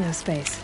No space.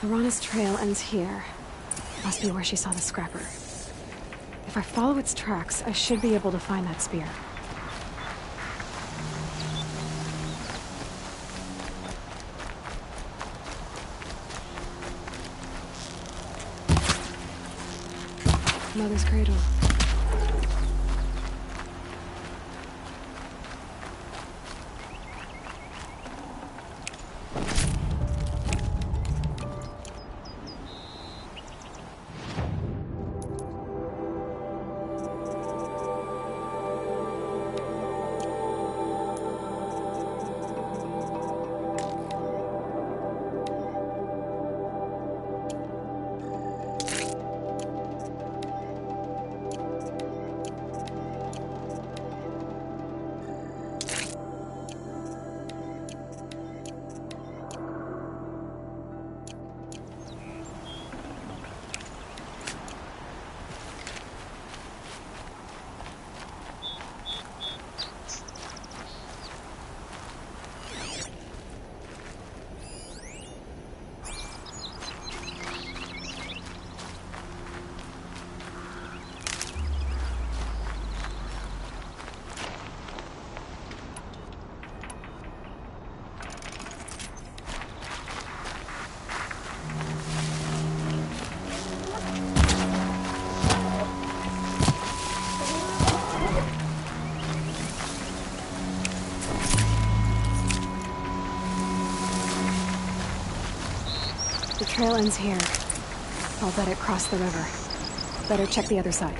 Lorana's trail ends here. Must be where she saw the scrapper. If I follow its tracks, I should be able to find that spear. Mother's cradle. The trail ends here. I'll bet it crossed the river. Better check the other side.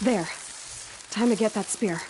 There. Time to get that spear.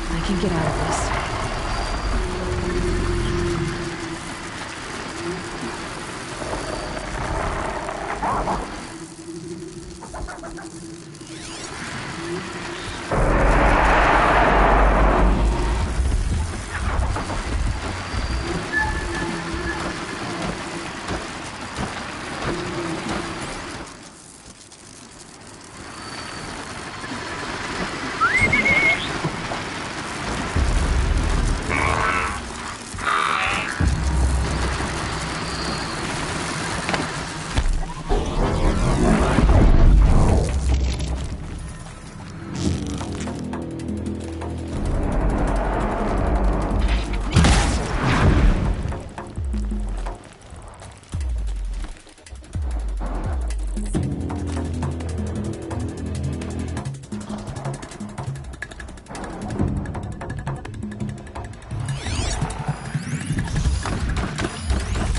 I can get out of this.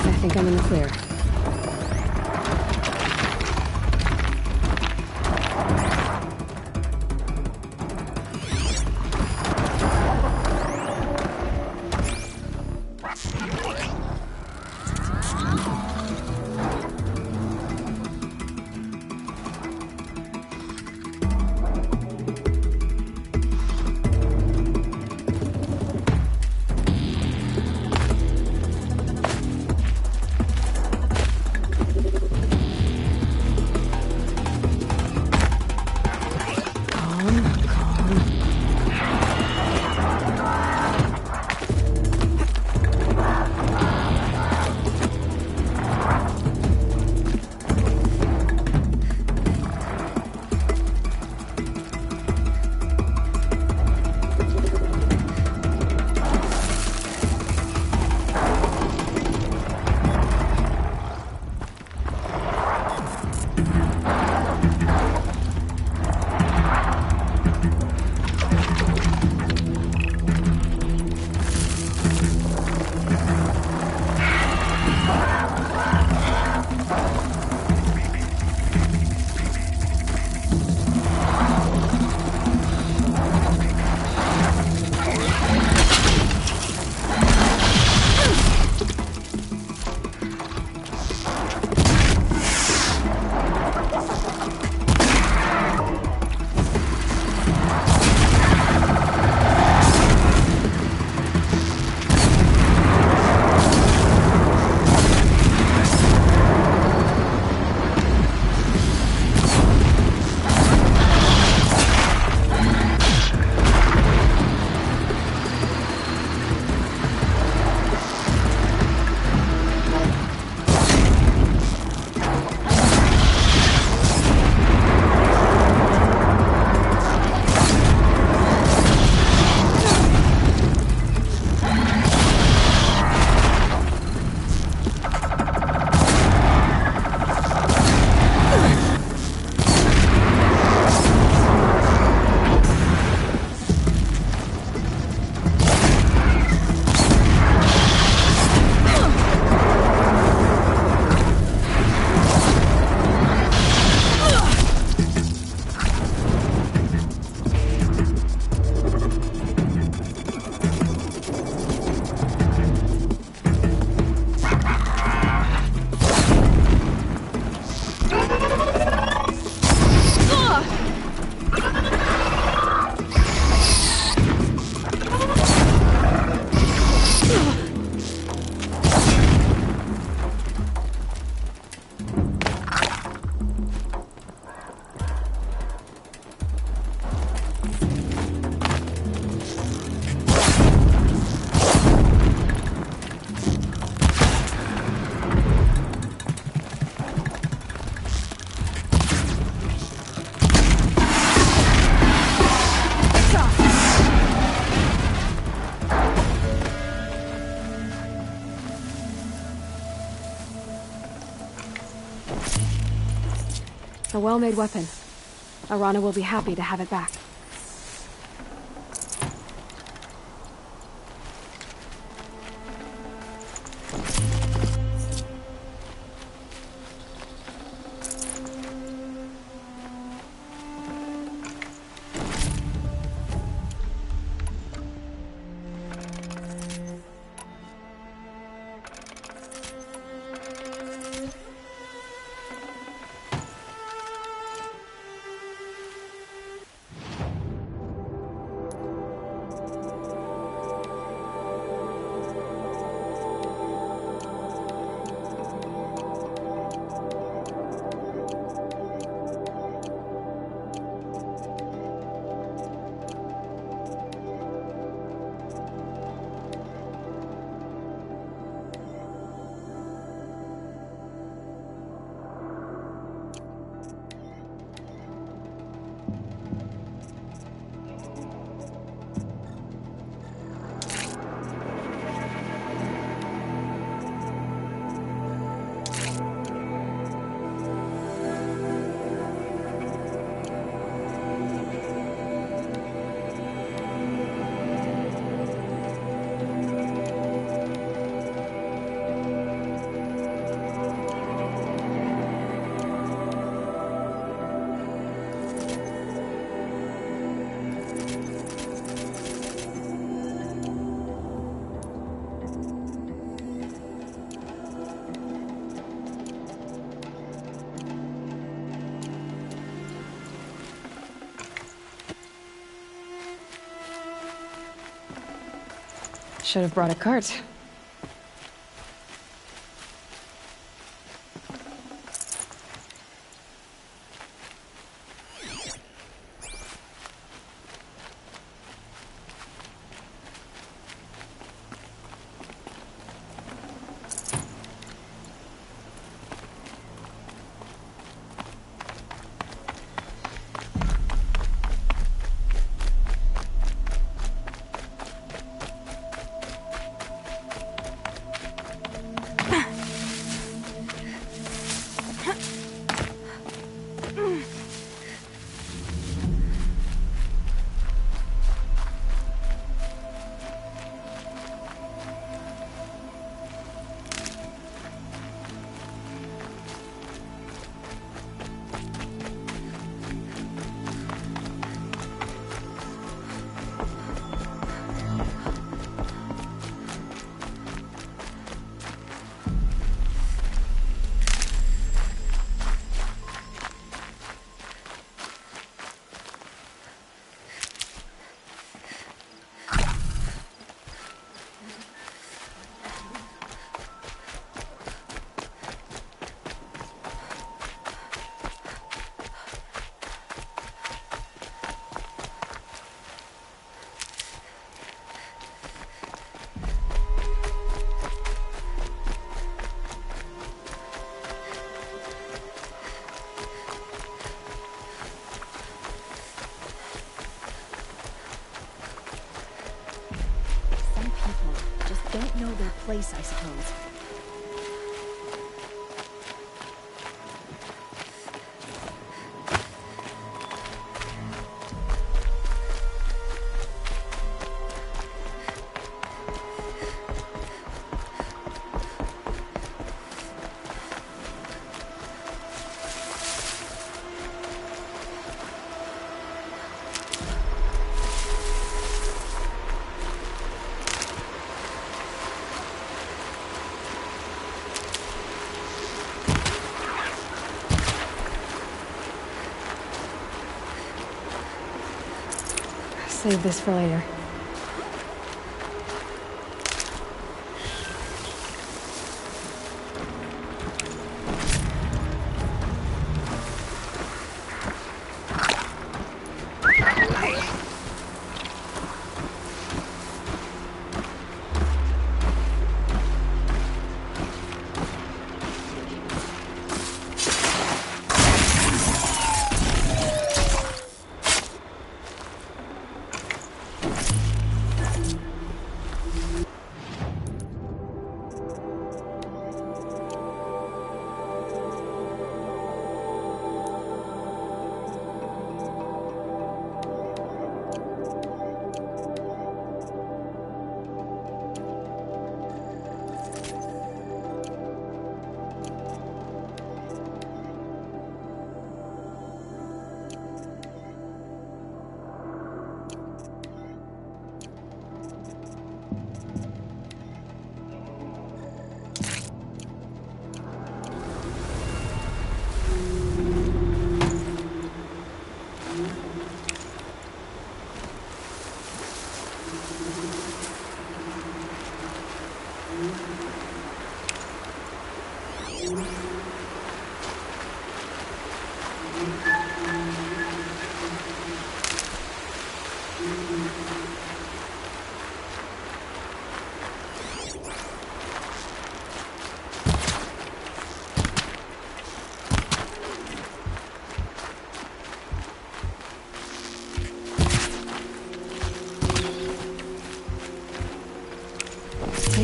I think I'm in the clear. a well-made weapon. Arana will be happy to have it back. Should have brought a cart. Don't know their place, I suppose. Save this for later.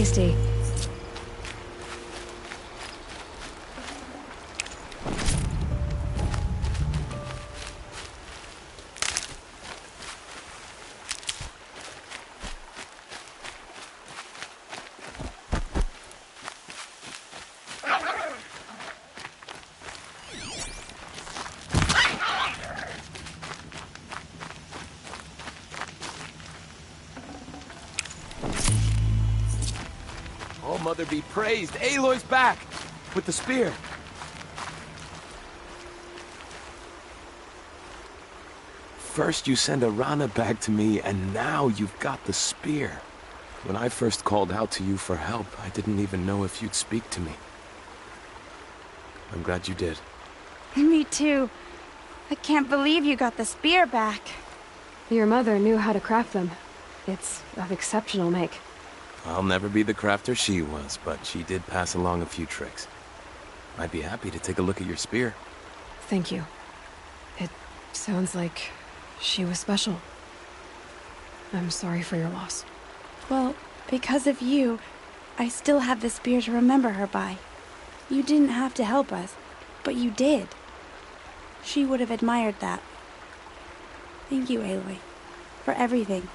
tasty. Oh, Mother be praised. Aloy's back! With the spear. First you send Arana back to me, and now you've got the spear. When I first called out to you for help, I didn't even know if you'd speak to me. I'm glad you did. Me too. I can't believe you got the spear back. Your mother knew how to craft them. It's of exceptional make. I'll never be the crafter she was, but she did pass along a few tricks. I'd be happy to take a look at your spear. Thank you. It sounds like she was special. I'm sorry for your loss. Well, because of you, I still have the spear to remember her by. You didn't have to help us, but you did. She would have admired that. Thank you, Aloy, for everything.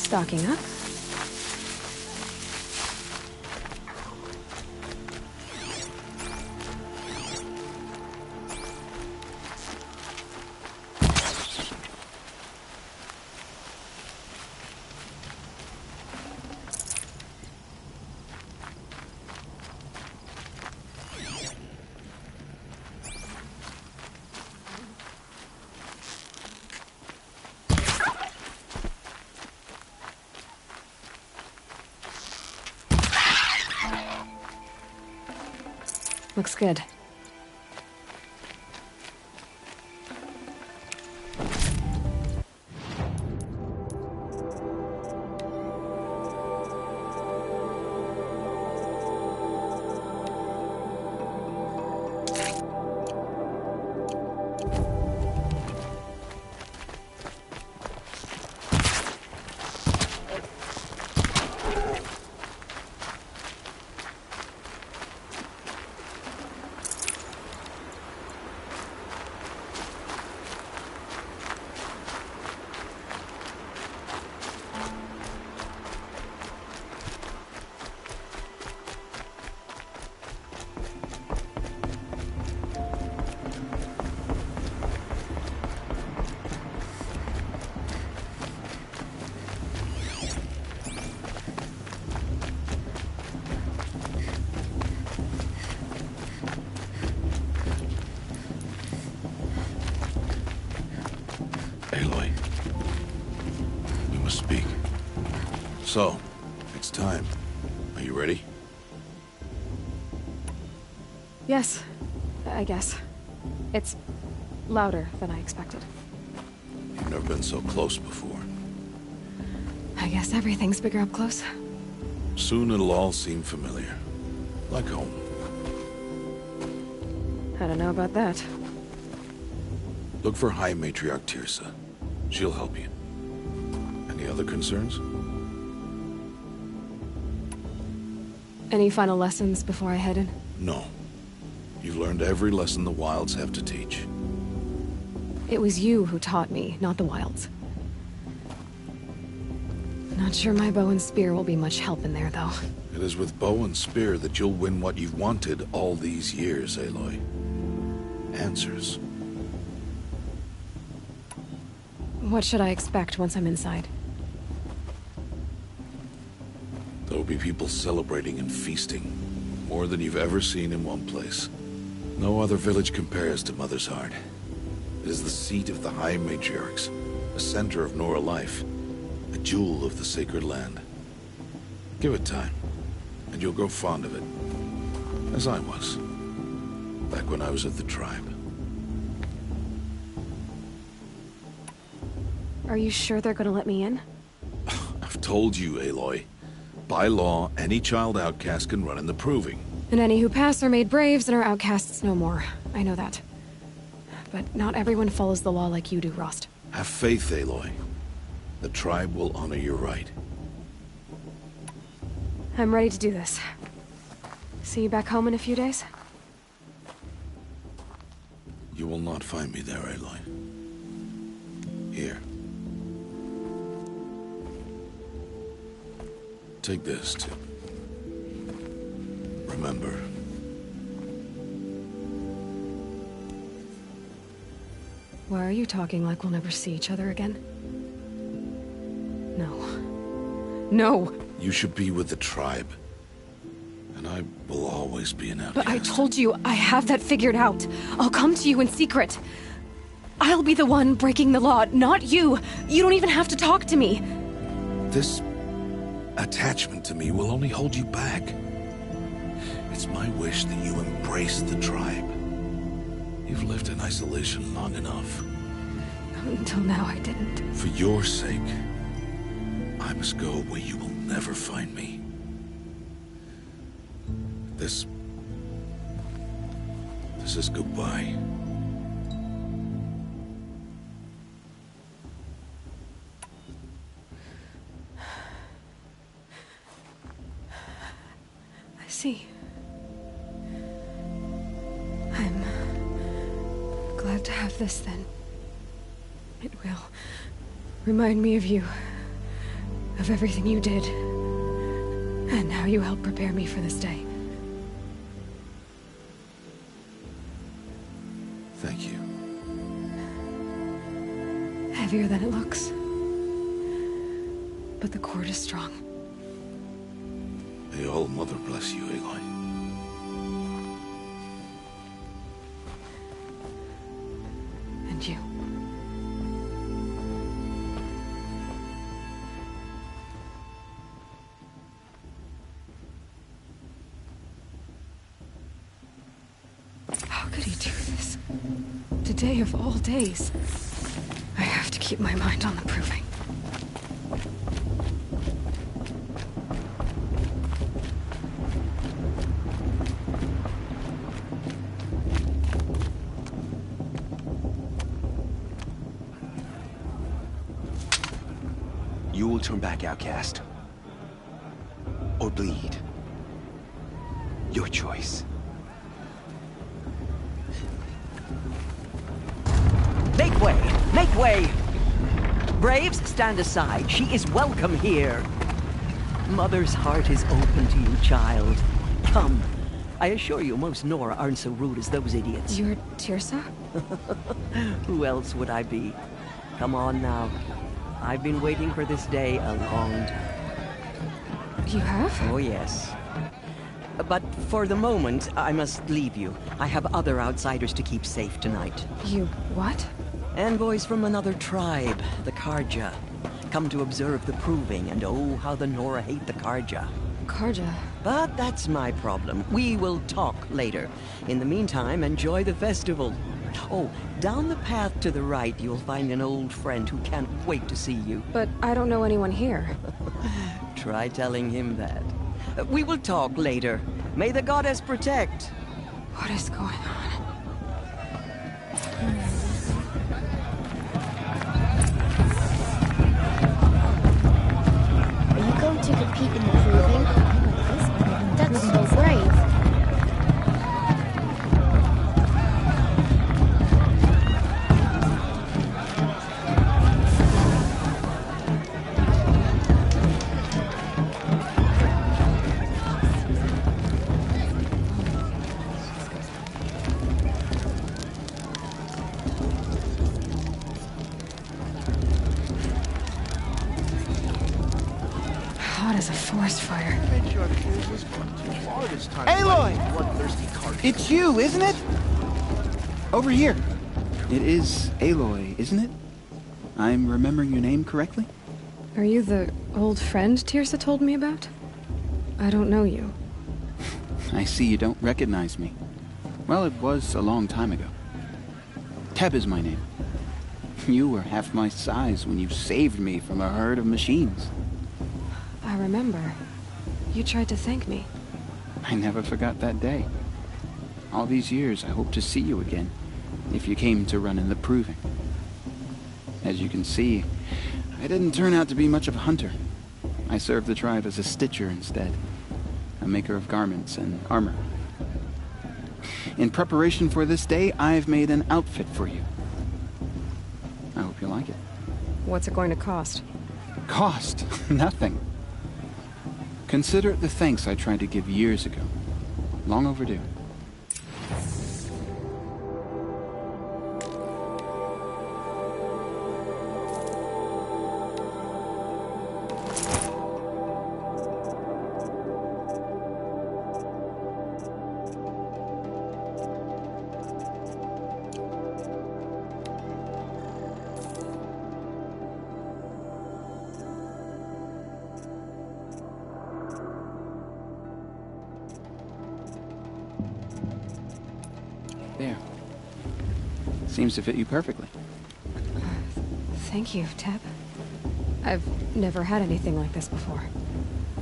Stocking up. Looks good. Aloy, we must speak. So, it's time. Are you ready? Yes, I guess. It's louder than I expected. You've never been so close before. I guess everything's bigger up close. Soon it'll all seem familiar. Like home. I don't know about that. Look for High Matriarch Teersa. She'll help you. Any other concerns? Any final lessons before I head in? No. You've learned every lesson the Wilds have to teach. It was you who taught me, not the Wilds. Not sure my bow and spear will be much help in there, though. It is with bow and spear that you'll win what you've wanted all these years, Aloy. Answers. What should I expect once I'm inside? There'll be people celebrating and feasting. More than you've ever seen in one place. No other village compares to Mother's Heart. It is the seat of the High Matriarchs, a center of Nora life, a jewel of the sacred land. Give it time, and you'll grow fond of it. As I was, back when I was at the tribe. Are you sure they're gonna let me in? I've told you, Aloy. By law, any child outcast can run in the Proving. And any who pass are made braves and are outcasts no more. I know that. But not everyone follows the law like you do, Rost. Have faith, Aloy. The tribe will honor your right. I'm ready to do this. See you back home in a few days? You will not find me there, Aloy. Here. Take this, too. Remember. Why are you talking like we'll never see each other again? No. No! You should be with the tribe. And I will always be an outcast. But I told you, I have that figured out. I'll come to you in secret. I'll be the one breaking the law, not you. You don't even have to talk to me. This attachment to me will only hold you back. It's my wish that you embrace the tribe. You've lived in isolation long enough. Until now, I didn't. For your sake, I must go where you will never find me. This is goodbye. I see. I'm glad to have this, then. It will remind me of you, of everything you did, and how you helped prepare me for this day. Thank you. Heavier than it looks. But the cord is strong. May All Mother bless you, Aloy. And you. How could he do this? Today of all days. I have to keep my mind on the Proving. You will turn back, outcast. Or bleed. Your choice. Make way! Make way! Braves, stand aside. She is welcome here. Mother's heart is open to you, child. Come. I assure you, most Nora aren't so rude as those idiots. You're Teersa? Who else would I be? Come on now. I've been waiting for this day a long time. You have? Oh, yes. But for the moment, I must leave you. I have other outsiders to keep safe tonight. You what? Envoys from another tribe, the Carja. Come to observe the Proving, and oh, how the Nora hate the Carja. Carja. But that's my problem. We will talk later. In the meantime, enjoy the festival. Oh, down the path to the right, you'll find an old friend who can't wait to see you. But I don't know anyone here. Try telling him that. We will talk later. May the goddess protect. What is going on? Are you going to compete in the Proving? That's hot as a forest fire. Aloy! It's you, isn't it? Over here. It is Aloy, isn't it? I'm remembering your name correctly? Are you the old friend Tirsa told me about? I don't know you. I see you don't recognize me. Well, it was a long time ago. Teb is my name. You were half my size when you saved me from a herd of machines. I remember. You tried to thank me. I never forgot that day. All these years, I hope to see you again, if you came to run in the Proving. As you can see, I didn't turn out to be much of a hunter. I served the tribe as a stitcher instead, a maker of garments and armor. In preparation for this day, I've made an outfit for you. I hope you like it. What's it going to cost? Cost? Nothing. Consider it the thanks I tried to give years ago. Long overdue. There. Seems to fit you perfectly. Thank you, Teb. I've never had anything like this before.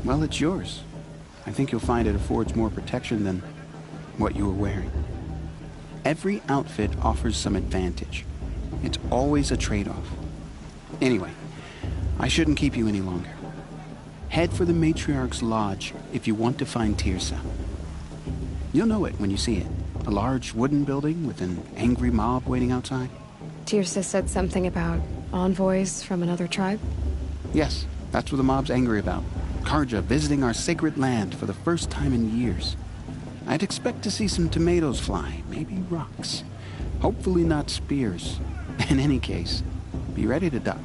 Well, it's yours. I think you'll find it affords more protection than what you were wearing. Every outfit offers some advantage. It's always a trade-off. Anyway, I shouldn't keep you any longer. Head for the Matriarch's Lodge if you want to find Tirsa. You'll know it when you see it. A large wooden building with an angry mob waiting outside. Tirsa said something about envoys from another tribe? Yes, that's what the mob's angry about. Carja visiting our sacred land for the first time in years. I'd expect to see some tomatoes fly, maybe rocks. Hopefully not spears. In any case, be ready to duck.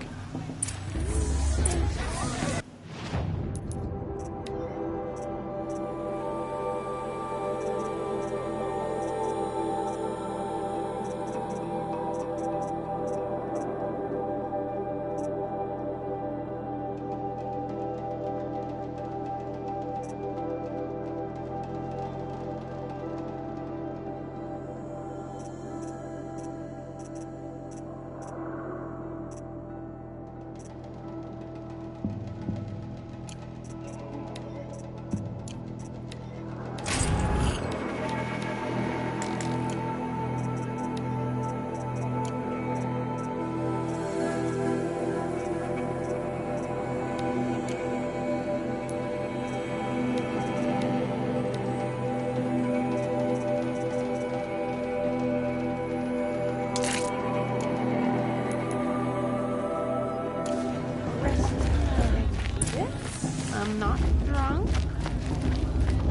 I'm not drunk.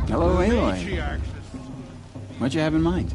Hello, Aloy. What'd you have in mind?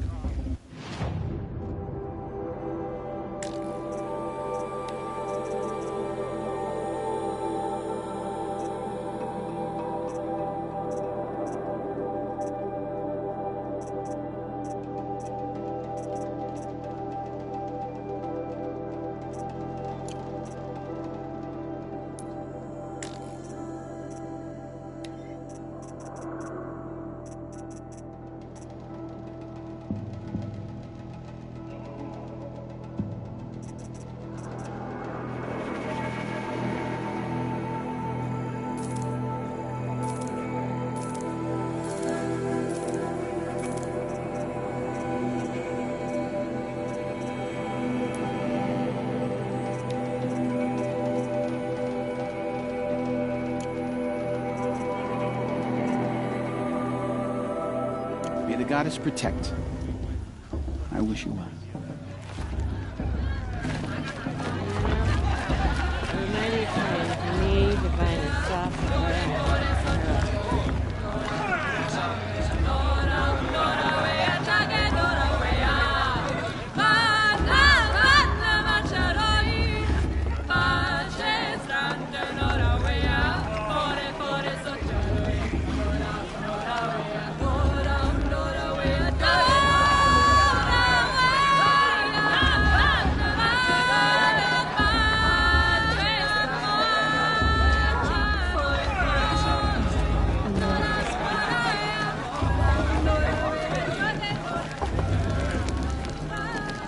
May the goddess protect. I wish you well. It might be fine for me to find a soft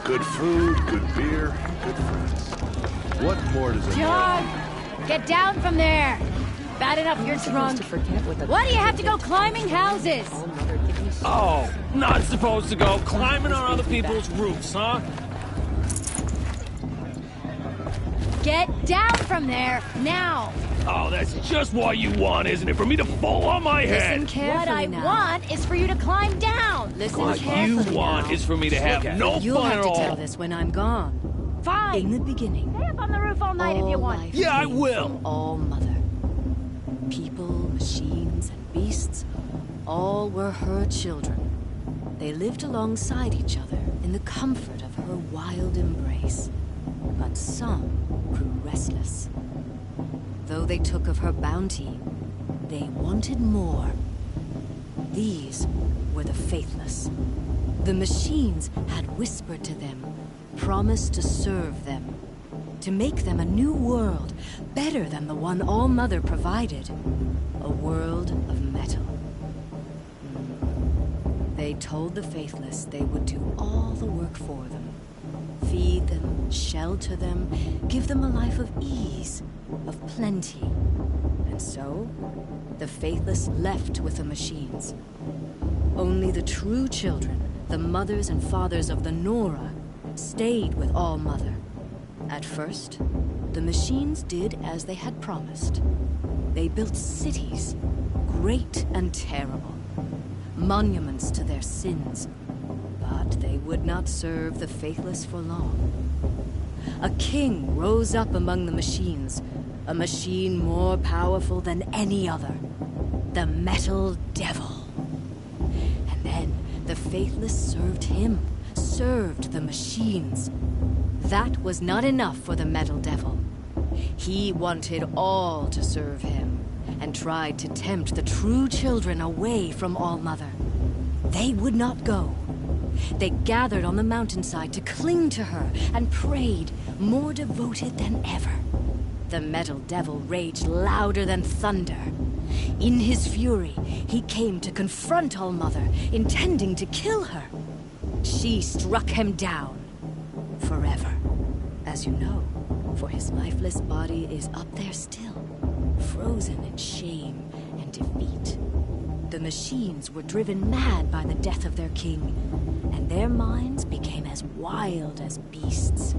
Good food, good beer, good friends. What more does a John! Get down from there! Bad enough you're drunk. Why do you have to go climbing houses? Oh, not supposed to go climbing on other people's roofs, huh? Get down from there, now! Oh, that's just what you want, isn't it? For me to fall on my head? What I want is for you to climb down! What you want is for me to have no You'll fun have at to all. tell this when I'm gone. Fine! In the beginning, Stay up on the roof all night if you all want. life Yeah, I came will. from All Mother. People, machines, and beasts, all were her children. They lived alongside each other in the comfort of her wild embrace. But some grew restless. Though they took of her bounty, they wanted more. These were the faithless. The machines had whispered to them, promised to serve them, to make them a new world, better than the one All Mother provided. A world of metal. They told the faithless they would do all the work for them. Feed them, shelter them, give them a life of ease, of plenty. And so, the faithless left with the machines. Only the true children, the mothers and fathers of the Nora, stayed with All Mother. At first, the machines did as they had promised. They built cities, great and terrible, monuments to their sins. But they would not serve the faithless for long. A king rose up among the machines, a machine more powerful than any other, the Metal Devil. And then the faithless served him, served the machines. That was not enough for the Metal Devil. He wanted all to serve him, and tried to tempt the true children away from All Mother. They would not go. They gathered on the mountainside to cling to her and prayed, more devoted than ever. The Metal Devil raged louder than thunder. In his fury, he came to confront All Mother, intending to kill her. She struck him down. Forever. As you know, for his lifeless body is up there still, frozen in shame and defeat. The machines were driven mad by the death of their king, and their minds became as wild as beasts.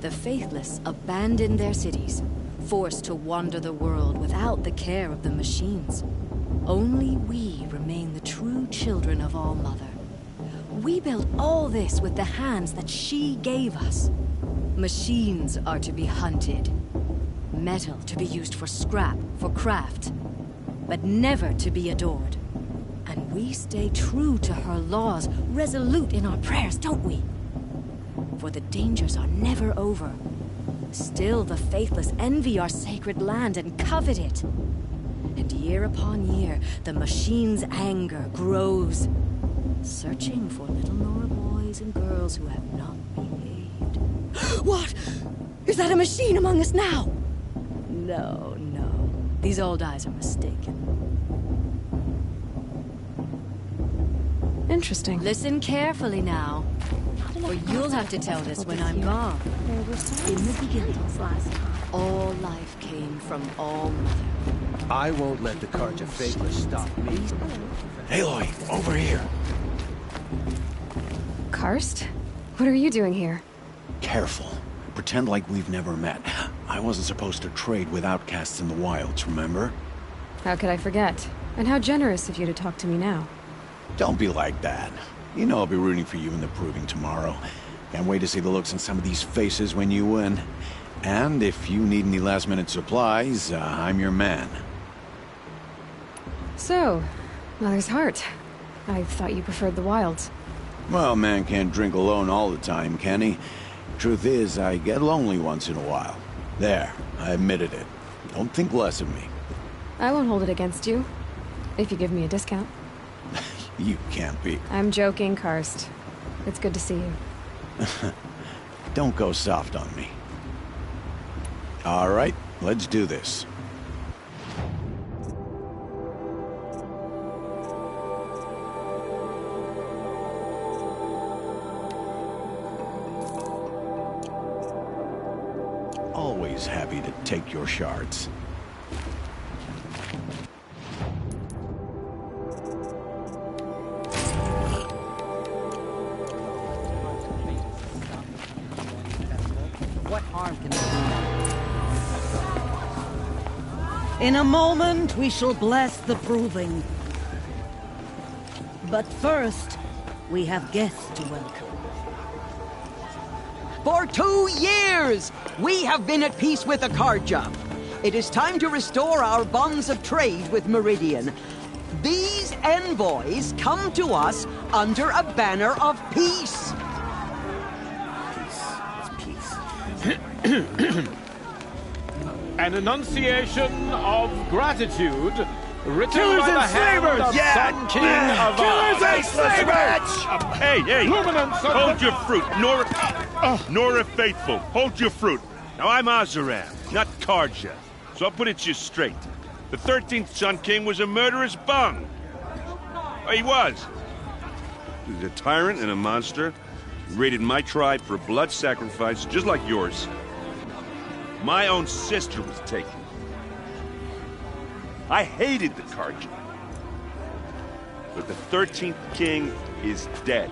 The faithless abandoned their cities, forced to wander the world without the care of the machines. Only we remain the true children of All Mother. We built all this with the hands that she gave us. Machines are to be hunted. Metal to be used for scrap, for craft. But never to be adored. And we stay true to her laws, resolute in our prayers, don't we? For the dangers are never over. Still the faithless envy our sacred land and covet it. And year upon year, the machine's anger grows, searching for little Nora boys and girls who have not behaved. What? Is that a machine among us now? No, no. These old eyes are mistaken. Interesting. Listen carefully now, or you'll have to tell this when I'm gone. In the beginning, all life came from All Mother. I won't let the Carja Faithless stop me from... Aloy, over here. Karst? What are you doing here? Careful. Pretend like we've never met. I wasn't supposed to trade with outcasts in the wilds, remember? How could I forget? And how generous of you to talk to me now. Don't be like that. You know I'll be rooting for you in the proving tomorrow. Can't wait to see the looks on some of these faces when you win. And if you need any last-minute supplies, I'm your man. So, Mother's Heart. I thought you preferred the wilds. Well, man can't drink alone all the time, can he? Truth is, I get lonely once in a while. There, I admitted it. Don't think less of me. I won't hold it against you. If you give me a discount. You can't be. I'm joking, Karst. It's good to see you. Don't go soft on me. All right, let's do this. always happy to take your shards. What harm can they do? In a moment, we shall bless the proving. But first, we have guests to welcome. For 2 years, we have been at peace with Akarja. It is time to restore our bonds of trade with Meridian. These envoys come to us under a banner of peace. An enunciation of gratitude written Killers by the and hand slavers! of Yeah! Sun King of Killers and slavers! Hey, hey! Luminance of Hold the- your fruit, Nora Faithful. Hold your fruit. Now, I'm Azaram, not Karja, so I'll put it to you straight. The 13th Sun King was a murderous bung. Oh, he was. He was a tyrant and a monster. He raided my tribe for a blood sacrifice, just like yours. My own sister was taken. I hated the Karja. But the 13th king is dead.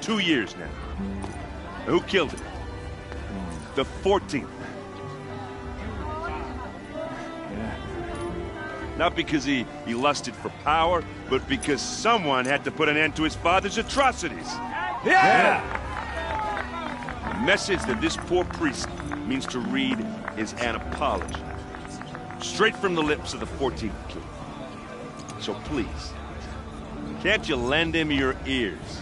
2 years now. Who killed him? The 14th. Not because he lusted for power, but because someone had to put an end to his father's atrocities. Yeah! The message that this poor priest means to read is an apology. Straight from the lips of the 14th king. So please, can't you lend him your ears?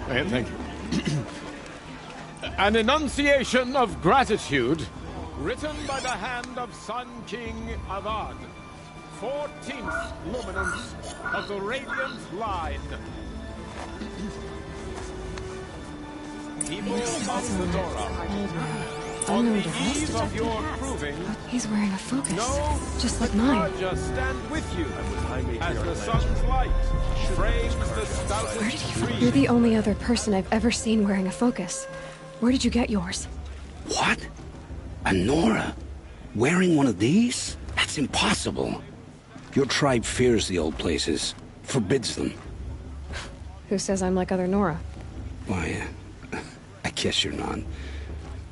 Thank you. An enunciation of gratitude written by the hand of Sun King Avad, 14th luminance of the Radiant Line. People of the Dora, on the eve of your proving, He's wearing a focus, know just like the mine. Karja stand with you as the sun's light frames the stoutest tree. You're the only other person I've ever seen wearing a focus. Where did you get yours? What? A Nora? Wearing one of these? That's impossible. Your tribe fears the old places, forbids them. Who says I'm like other Nora? Why, I guess you're not.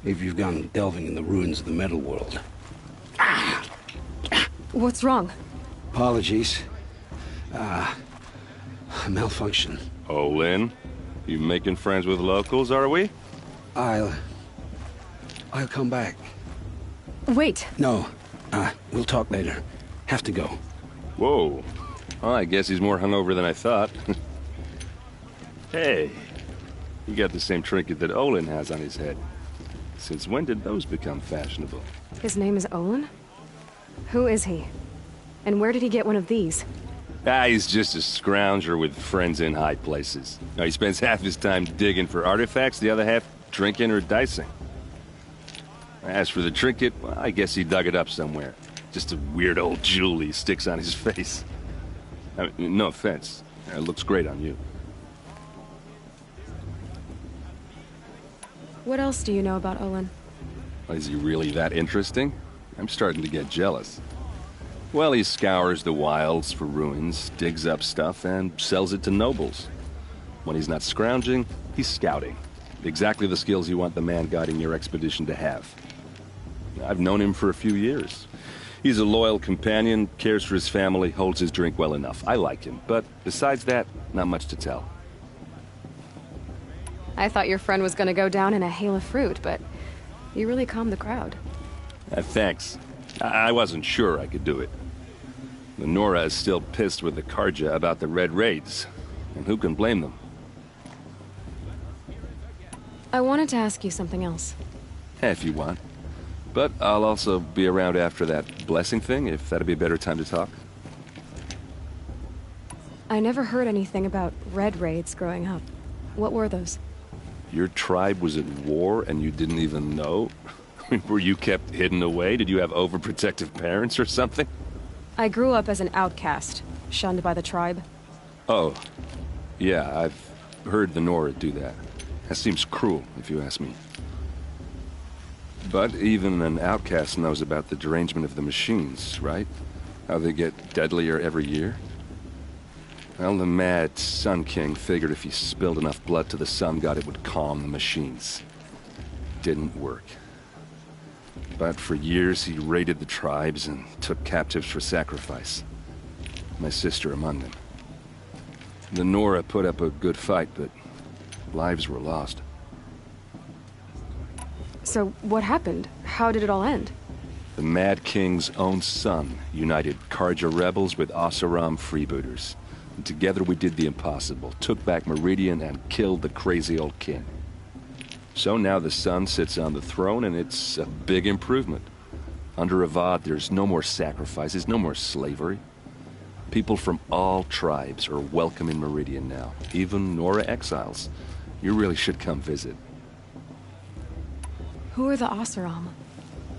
If you've gone delving in the ruins of the metal world. What's wrong? Apologies. A malfunction. Oh, Lynn? You making friends with locals, are we? I'll come back. Wait. No. We'll talk later. Have to go. Whoa. Well, I guess he's more hungover than I thought. Hey, you got the same trinket that Olin has on his head. Since when did those become fashionable? His name is Olin? Who is he? And where did he get one of these? He's just a scrounger with friends in high places. Now, he spends half his time digging for artifacts, the other half drinking or dicing. As for the trinket, well, I guess he dug it up somewhere. Just a weird old jewel he sticks on his face. I mean, no offense. It looks great on you. What else do you know about Olin? Is he really that interesting? I'm starting to get jealous. Well, he scours the wilds for ruins, digs up stuff, and sells it to nobles. When he's not scrounging, he's scouting. Exactly the skills you want the man guiding your expedition to have. I've known him for a few years. He's a loyal companion, cares for his family, holds his drink well enough. I like him, but besides that, not much to tell. I thought your friend was gonna go down in a hail of fruit, but you really calmed the crowd. Thanks. I wasn't sure I could do it. The Nora is still pissed with the Karja about the Red Raids, and who can blame them? I wanted to ask you something else. If you want. But I'll also be around after that blessing thing, if that'd be a better time to talk. I never heard anything about Red Raids growing up. What were those? Your tribe was at war and you didn't even know? Were you kept hidden away? Did you have overprotective parents or something? I grew up as an outcast, shunned by the tribe. Oh. Yeah, I've heard the Nora do that. That seems cruel, if you ask me. But even an outcast knows about the derangement of the machines, right? How they get deadlier every year? Well, the mad Sun King figured if he spilled enough blood to the Sun God, it would calm the machines. Didn't work. But for years, he raided the tribes and took captives for sacrifice. My sister among them. The Nora put up a good fight, but lives were lost. So, what happened? How did it all end? The Mad King's own son united Carja rebels with Oseram freebooters. And together we did the impossible, took back Meridian and killed the crazy old king. So now the son sits on the throne, and it's a big improvement. Under Avad, there's no more sacrifices, no more slavery. People from all tribes are welcome in Meridian now, even Nora exiles. You really should come visit. Who are the Oseram?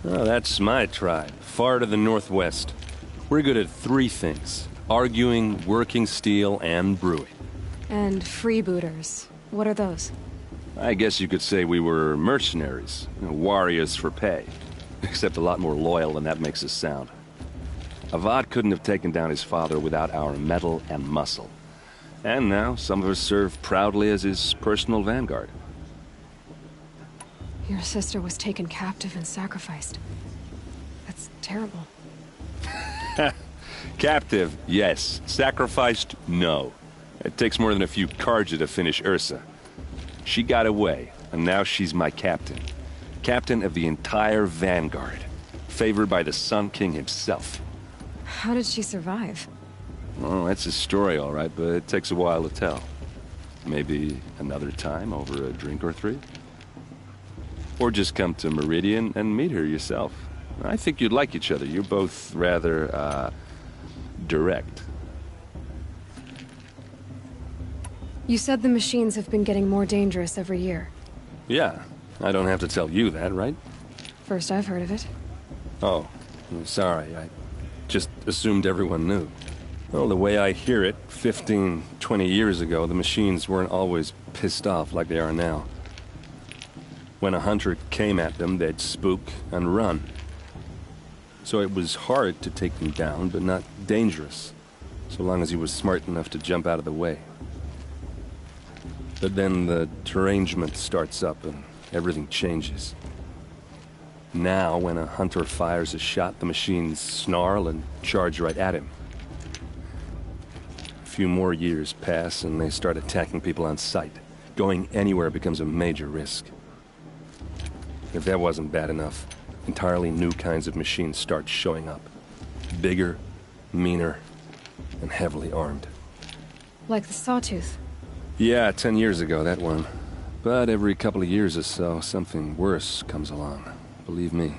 Oh, that's my tribe, far to the northwest. We're good at 3 things: arguing, working steel, and brewing. And freebooters. What are those? I guess you could say we were mercenaries, warriors for pay. Except a lot more loyal than that makes us sound. Avad couldn't have taken down his father without our metal and muscle. And now, some of us serve proudly as his personal vanguard. Your sister was taken captive and sacrificed. That's terrible. Captive, yes. Sacrificed, no. It takes more than a few Carja to finish Ursa. She got away, and now she's my captain. Captain of the entire Vanguard. Favored by the Sun King himself. How did she survive? Oh, that's a story, all right, but it takes a while to tell. Maybe another time over a drink or 3? Or just come to Meridian and meet her yourself. I think you'd like each other. You're both rather, direct. You said the machines have been getting more dangerous every year. Yeah, I don't have to tell you that, right? First I've heard of it. Oh, I'm sorry. I just assumed everyone knew. Well, the way I hear it, 15, 20 years ago, the machines weren't always pissed off like they are now. When a hunter came at them, they'd spook and run. So it was hard to take them down, but not dangerous, so long as he was smart enough to jump out of the way. But then the derangement starts up and everything changes. Now, when a hunter fires a shot, the machines snarl and charge right at him. A few more years pass and they start attacking people on sight. Going anywhere becomes a major risk. If that wasn't bad enough, entirely new kinds of machines start showing up. Bigger, meaner, and heavily armed. Like the Sawtooth. Yeah, 10 years ago, that one. But every couple of years or so, something worse comes along. Believe me.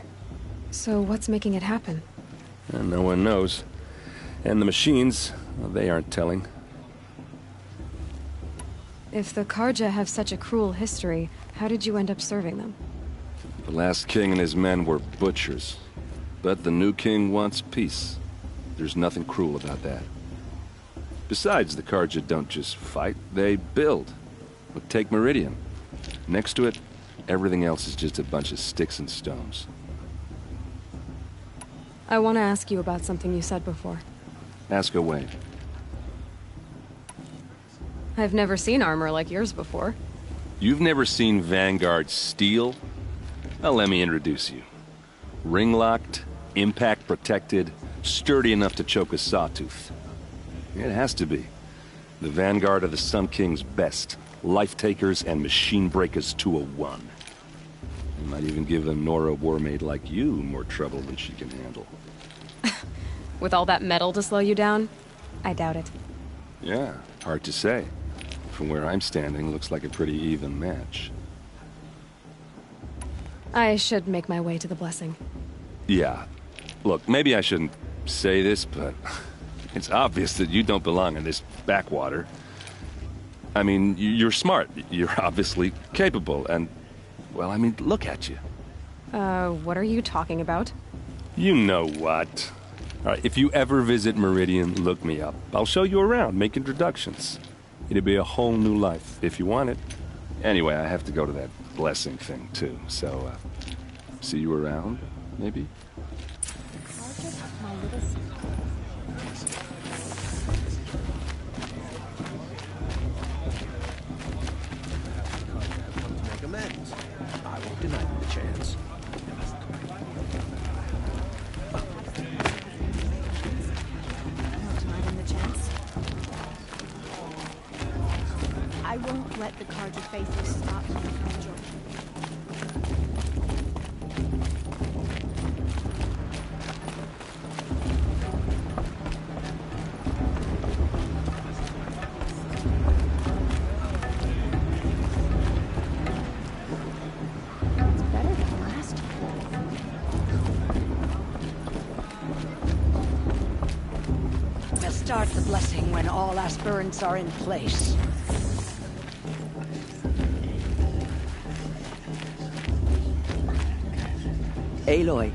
So what's making it happen? And no one knows. And the machines, well, they aren't telling. If the Carja have such a cruel history, how did you end up serving them? The last king and his men were butchers. But the new king wants peace. There's nothing cruel about that. Besides, the Carja don't just fight, they build. But take Meridian. Next to it, everything else is just a bunch of sticks and stones. I want to ask you about something you said before. Ask away. I've never seen armor like yours before. You've never seen Vanguard steel? Well, let me introduce you. Ring-locked, impact-protected, sturdy enough to choke a sawtooth. It has to be. The Vanguard of the Sun King's best. Life-takers and machine-breakers to a 1. You might even give a Nora warmaid like you more trouble than she can handle. With all that metal to slow you down? I doubt it. Yeah, hard to say. From where I'm standing, looks like a pretty even match. I should make my way to the blessing. Yeah. Look, maybe I shouldn't say this, but it's obvious that you don't belong in this backwater. I mean, you're smart. You're obviously capable, and, well, I mean, look at you. What are you talking about? You know what. All right, if you ever visit Meridian, look me up. I'll show you around, make introductions. It'll be a whole new life, if you want it. Anyway, I have to go to that blessing thing, too. So, see you around, maybe? Make amends. I won't deny them the chance. I won't let the Carja Faithless stop me from joining. It's better than last time. We'll start the blessing when all aspirants are in place. Aloy,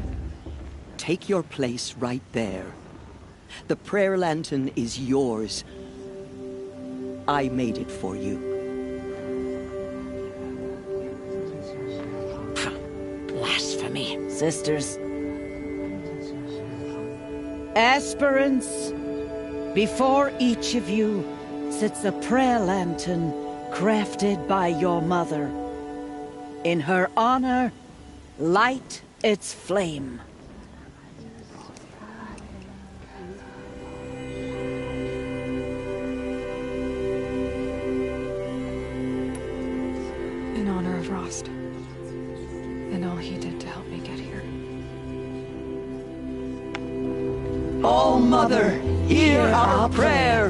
take your place right there. The prayer lantern is yours. I made it for you. Blasphemy, sisters. Aspirants, before each of you sits a prayer lantern crafted by your mother. In her honor, light its flame. In honor of Rost. And all he did to help me get here. Oh, Mother, hear our prayer.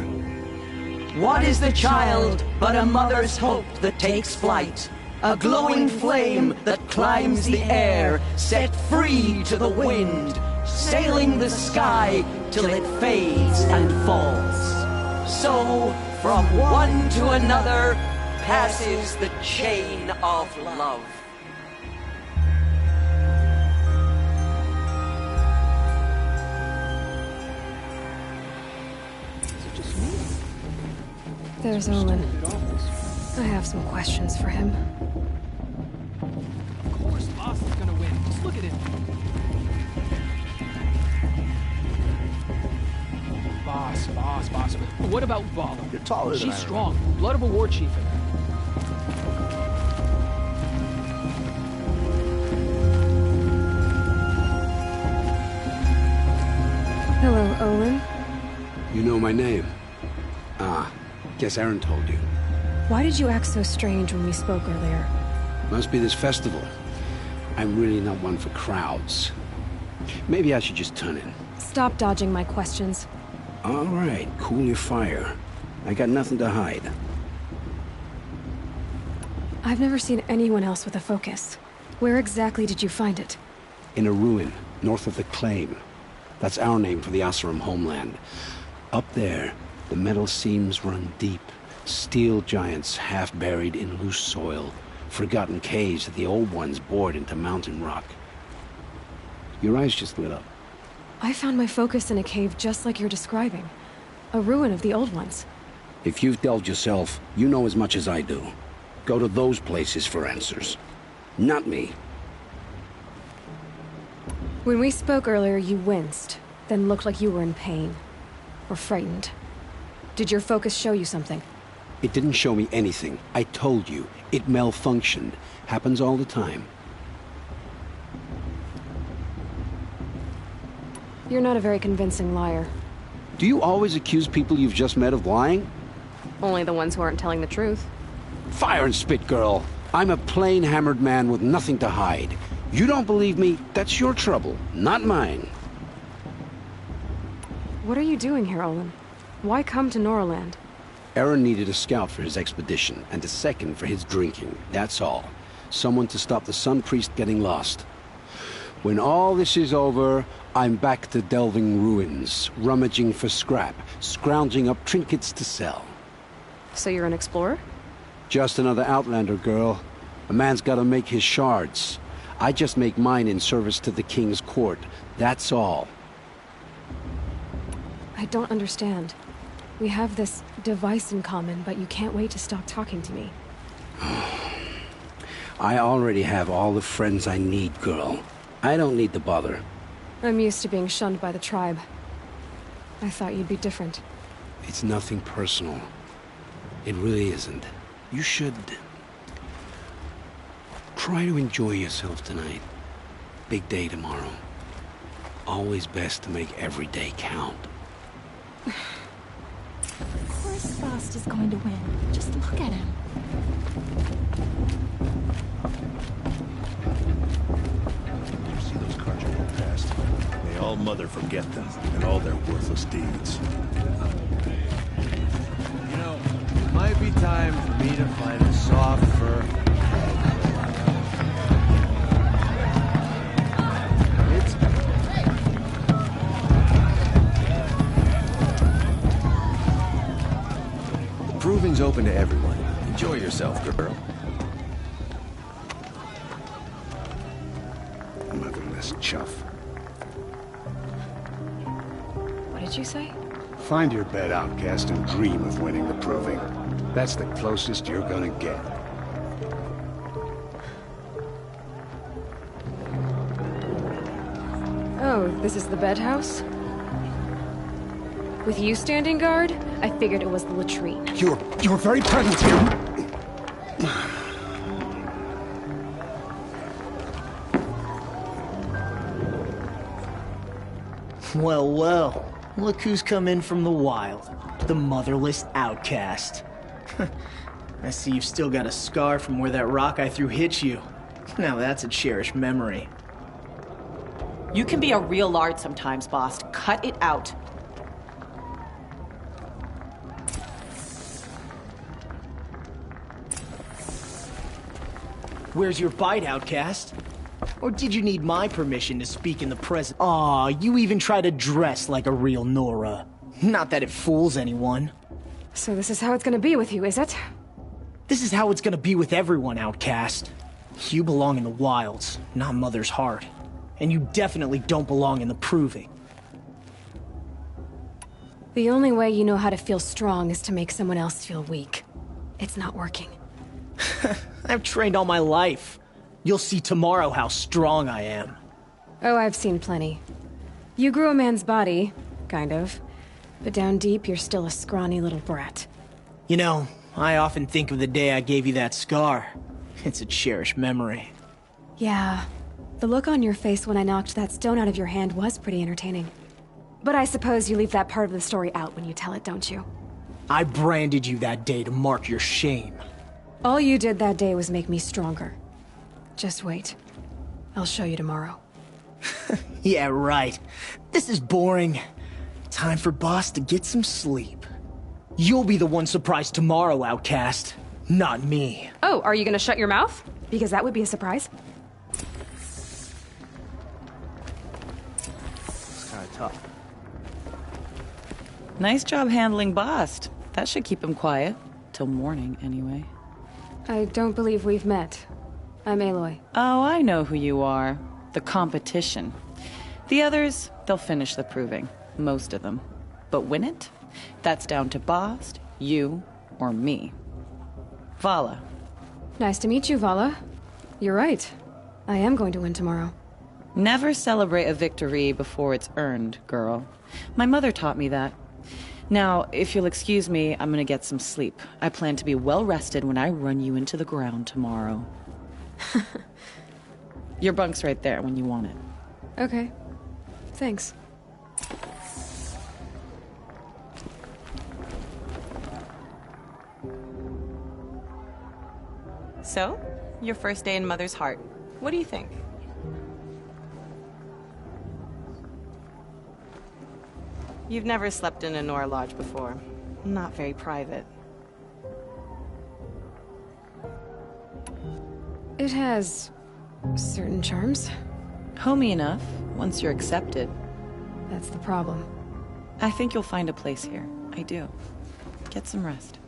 What is the child but a mother's hope that takes flight? A glowing flame that climbs the air, set free to the wind, sailing the sky till it fades and falls. So, from one to another, passes the chain of love. There's Olin. I have some questions for him. Of course, Boss is gonna win. Just look at him. Boss. What about Vala? You're taller than I She's strong. Blood of a war chief in her. Hello, Olin. You know my name? Guess Aaron told you. Why did you act so strange when we spoke earlier? Must be this festival. I'm really not one for crowds. Maybe I should just turn in. Stop dodging my questions. All right, cool your fire. I got nothing to hide. I've never seen anyone else with a focus. Where exactly did you find it? In a ruin, north of the Claim. That's our name for the Oseram homeland. Up there, the metal seams run deep. Steel giants half buried in loose soil. Forgotten caves that the old ones bored into mountain rock. Your eyes just lit up. I found my focus in a cave just like you're describing. A ruin of the old ones. If you've delved yourself, you know as much as I do. Go to those places for answers. Not me. When we spoke earlier, you winced, then looked like you were in pain. Or frightened. Did your focus show you something? It didn't show me anything. I told you. It malfunctioned. Happens all the time. You're not a very convincing liar. Do you always accuse people you've just met of lying? Only the ones who aren't telling the truth. Fire and spit, girl. I'm a plain hammered man with nothing to hide. You don't believe me, that's your trouble, not mine. What are you doing here, Olin? Why come to Noraland? Aaron needed a scout for his expedition, and a second for his drinking, that's all. Someone to stop the Sun Priest getting lost. When all this is over, I'm back to delving ruins, rummaging for scrap, scrounging up trinkets to sell. So you're an explorer? Just another Outlander, girl. A man's gotta make his shards. I just make mine in service to the King's court, that's all. I don't understand. We have this device in common, but you can't wait to stop talking to me. I already have all the friends I need, girl. I don't need the bother. I'm used to being shunned by the tribe. I thought you'd be different. It's nothing personal. It really isn't. You should... try to enjoy yourself tonight. Big day tomorrow. Always best to make every day count. Of course Bast is going to win. Just look at him. You see those cards you go past? May all Mother forget them and all their worthless deeds. You know, it might be time for me to find a soft fur. Proving's open to everyone. Enjoy yourself, girl. Motherless chuff. What did you say? Find your bed, outcast, and dream of winning the Proving. That's the closest you're gonna get. Oh, this is the bed house? With you standing guard, I figured it was the latrine. Your very presence here. Well, well. Look who's come in from the wild. The motherless outcast. I see you've still got a scar from where that rock I threw hit you. Now that's a cherished memory. You can be a real lard sometimes, boss. Cut it out. Where's your bite, outcast? Or did you need my permission to speak in the presence? Aw, you even try to dress like a real Nora. Not that it fools anyone. So this is how it's gonna be with you, is it? This is how it's gonna be with everyone, outcast. You belong in the wilds, not Mother's heart. And you definitely don't belong in the Proving. The only way you know how to feel strong is to make someone else feel weak. It's not working. I've trained all my life. You'll see tomorrow how strong I am. Oh, I've seen plenty. You grew a man's body, kind of. But down deep, you're still a scrawny little brat. You know, I often think of the day I gave you that scar. It's a cherished memory. Yeah. The look on your face when I knocked that stone out of your hand was pretty entertaining. But I suppose you leave that part of the story out when you tell it, don't you? I branded you that day to mark your shame. All you did that day was make me stronger. Just wait. I'll show you tomorrow. Yeah, right. This is boring. Time for Boss to get some sleep. You'll be the one surprised tomorrow, outcast. Not me. Oh, are you gonna shut your mouth? Because that would be a surprise. It's kinda tough. Nice job handling Bast. That should keep him quiet. Till morning, anyway. I don't believe we've met. I'm Aloy. Oh, I know who you are. The competition. The others, they'll finish the Proving. Most of them. But win it? That's down to Bast, you, or me. Vala. Nice to meet you, Vala. You're right. I am going to win tomorrow. Never celebrate a victory before it's earned, girl. My mother taught me that. Now, if you'll excuse me, I'm gonna get some sleep. I plan to be well rested when I run you into the ground tomorrow. Your bunk's right there when you want it. Okay. Thanks. So, your first day in Mother's heart. What do you think? You've never slept in a Nora lodge before. Not very private. It has certain charms. Homey enough, once you're accepted. That's the problem. I think you'll find a place here. I do. Get some rest.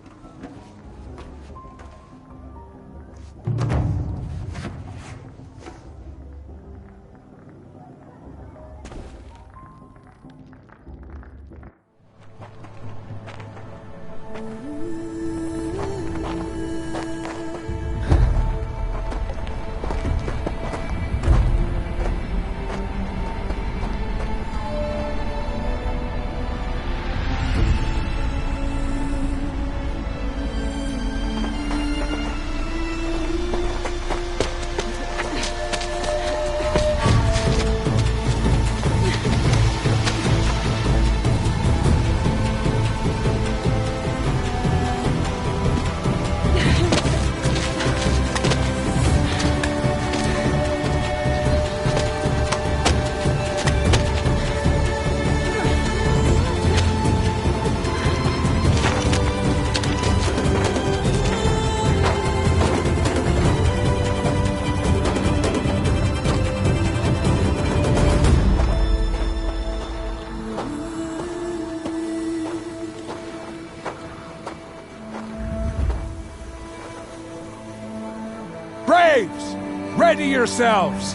Braves! Ready yourselves!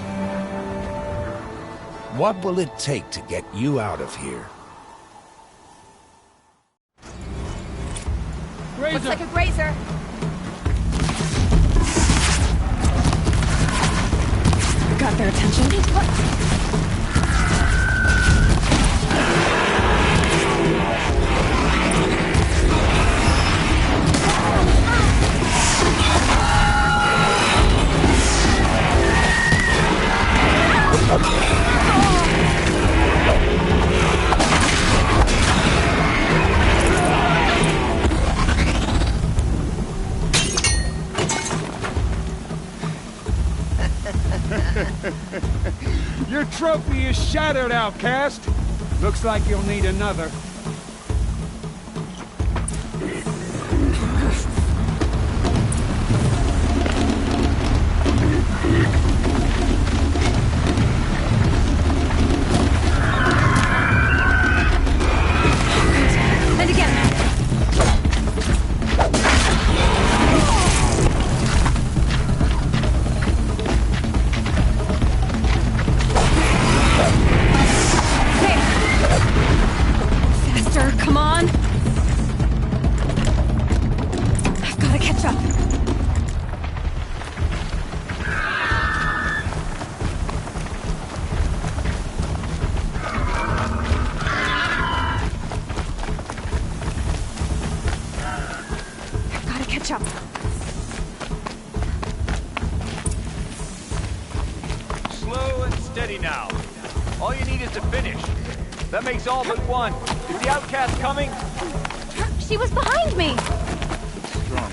What will it take to get you out of here? Grazer. Looks like a grazer. Got their attention. Your trophy is shattered, outcast. Looks like you'll need another. And again. Come on! I've got to catch up. I've got to catch up. Slow and steady now. All you need is to finish. That makes all but one. Is the outcast coming? She was behind me! Strong,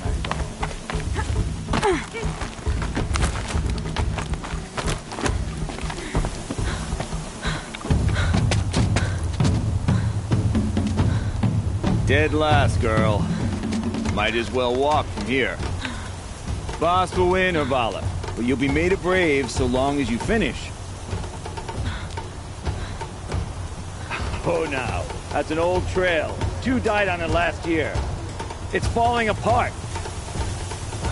Dead last, girl. Might as well walk from here. Boss will win or Vala, but you'll be made a brave so long as you finish. Oh, now. That's an old trail. 2 died on it last year. It's falling apart.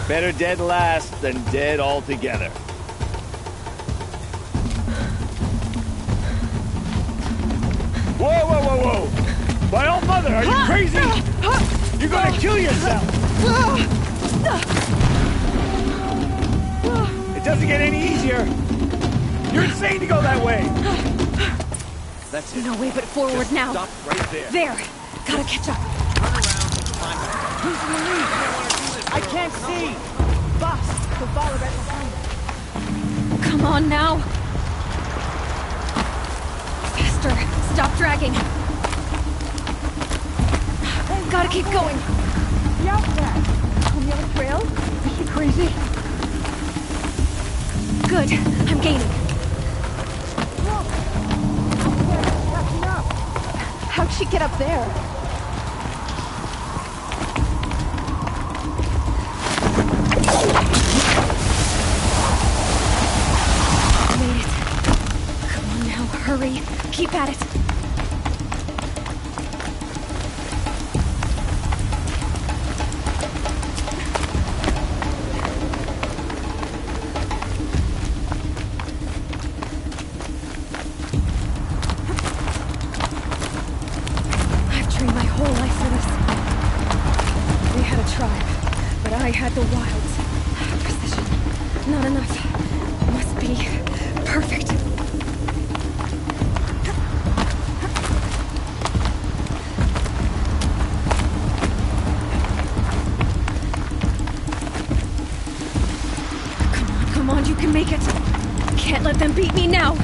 Better dead last than dead altogether. Whoa, whoa, whoa, whoa! My old mother, are you crazy? You're gonna kill yourself! It doesn't get any easier. You're insane to go that way. That's it. No way but forward Just now. Stop right there. There! Gotta catch up. Turn around and climb back. Who's in the lead? I can't see. Boss, the Vala right behind. Come on now. Faster. Stop dragging. Gotta keep going. The outcast. On the other trail? Is she crazy? Good. I'm gaining. How'd she get up there? Made it. Come on now, hurry. Keep at it. I had the wilds. Precision. Not enough. Must be perfect. Come on, you can make it. Can't let them beat me now.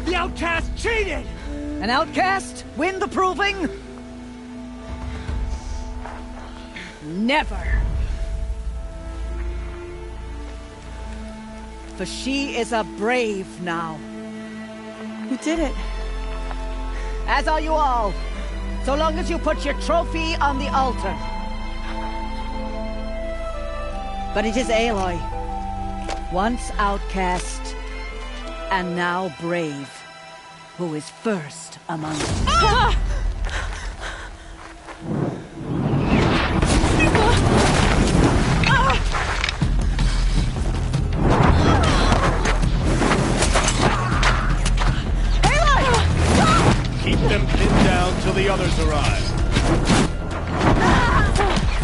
The outcast cheated! An outcast win the proving? Never. For she is a brave now. You did it. As are you all. So long as you put your trophy on the altar. But it is Aloy. Once outcast, and now brave, who is first among us. Keep them pinned down till the others arrive.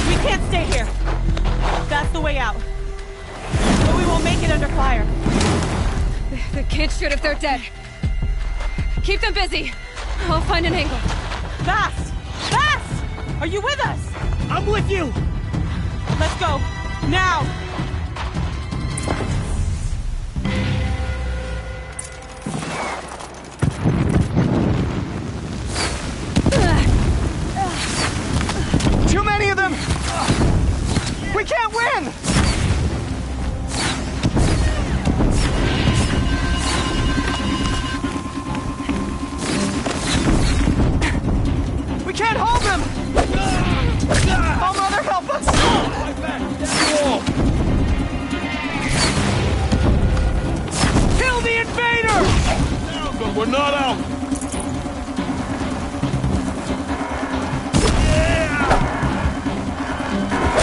We can't stay here. That's the way out. But we won't make it under fire. They can't shoot if they're dead. Keep them busy. I'll find an angle. Fast! Fast! Are you with us? I'm with you! Let's go. Now! Too many of them! We can't win! We can't hold them! Oh, Mother, help us! Kill the invader! But we're not out!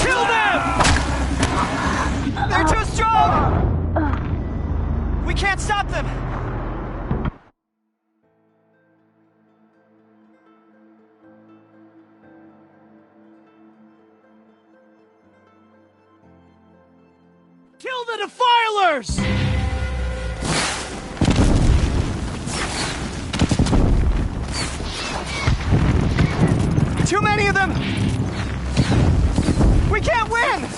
Kill them! They're too strong! We can't stop them! Kill the Defilers! Too many of them! We can't win!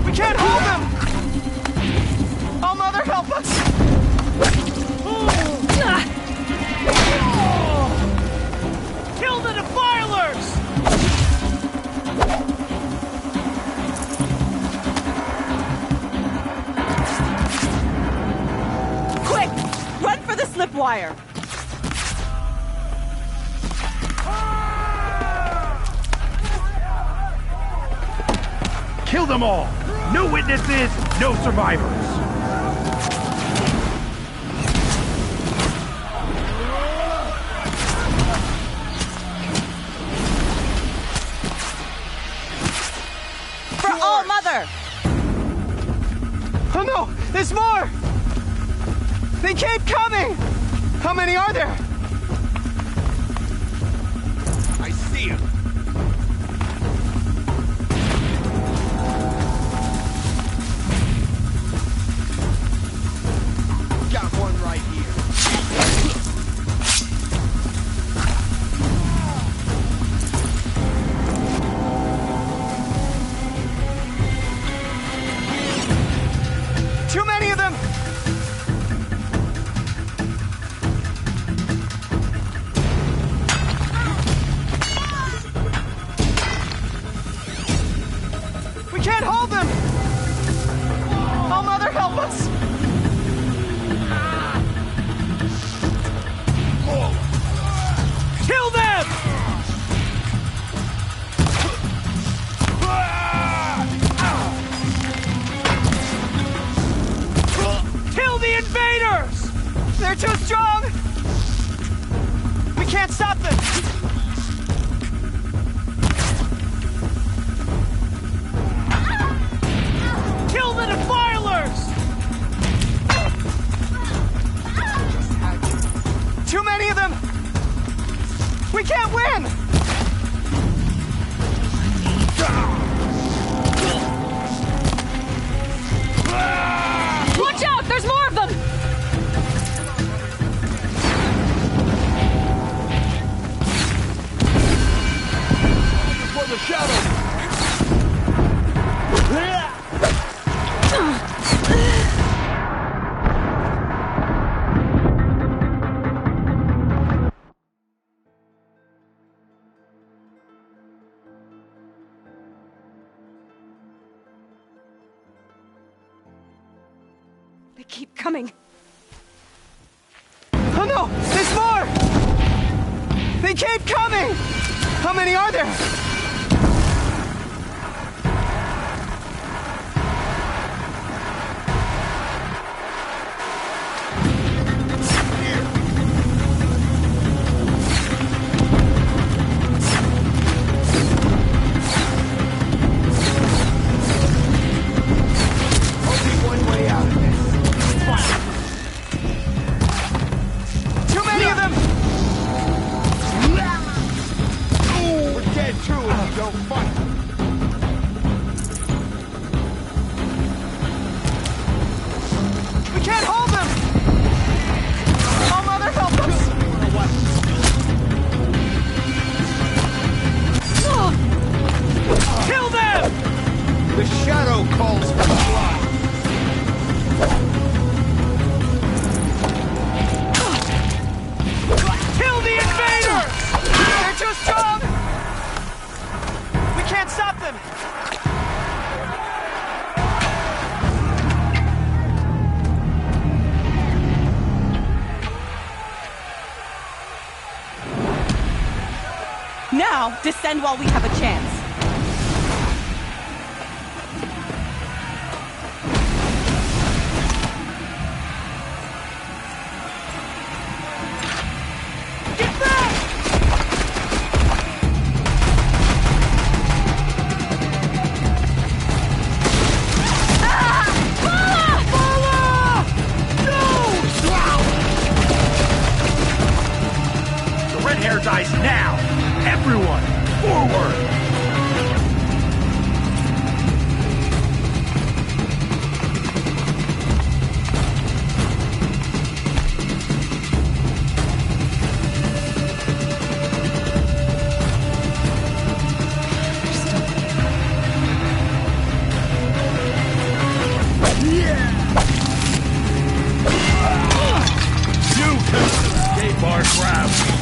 We can't hold them! Oh, Mother, help us! Kill the Defilers! Quick! Run for the slip wire! Kill them all! No witnesses, no survivors! For All Mother! Oh no! There's more! They keep coming! How many are there? I see him! Got one right here. Too many of them! We can't hold them! Oh, Mother, help us! Kill them! Kill the invaders! They're too strong! We can't stop them! Kill the Defilers! Too many of them! We can't win! Watch out! There's more of them! For the shadow! They keep coming. Oh no! There's more! They keep coming! How many are there? Now, descend while we have a chance. Dies now! Everyone, forward! You can escape our grasp!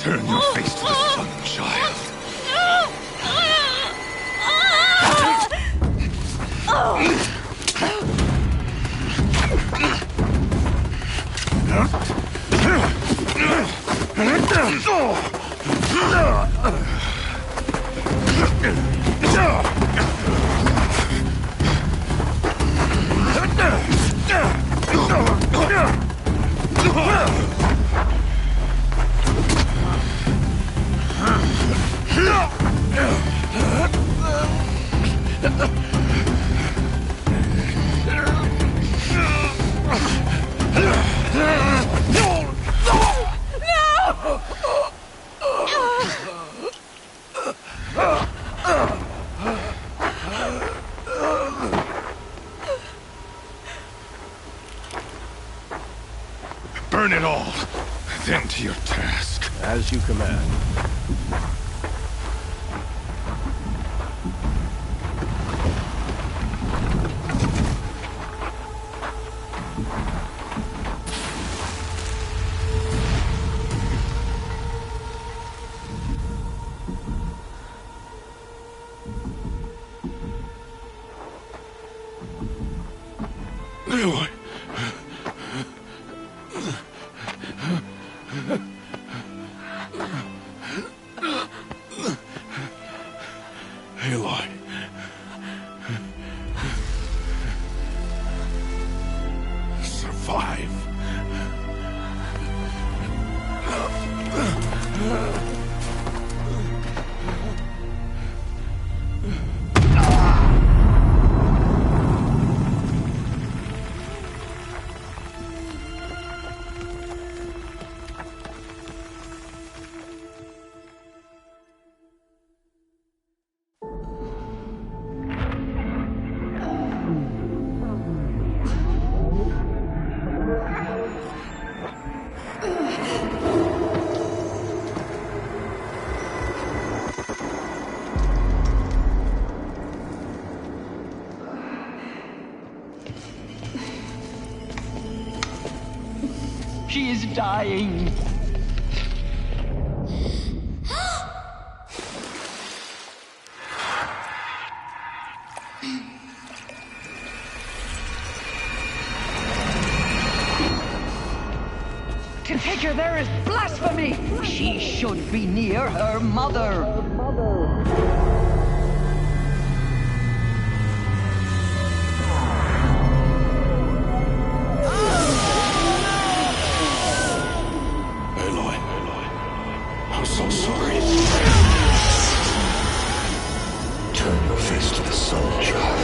Turn your face to the sun, child. Burn it all, then to your task. As you command. Aloy. Aloy. Survive. She is dying. To take her there is blasphemy. She should be near her mother. I'm so sorry. Turn your face to the sun, child.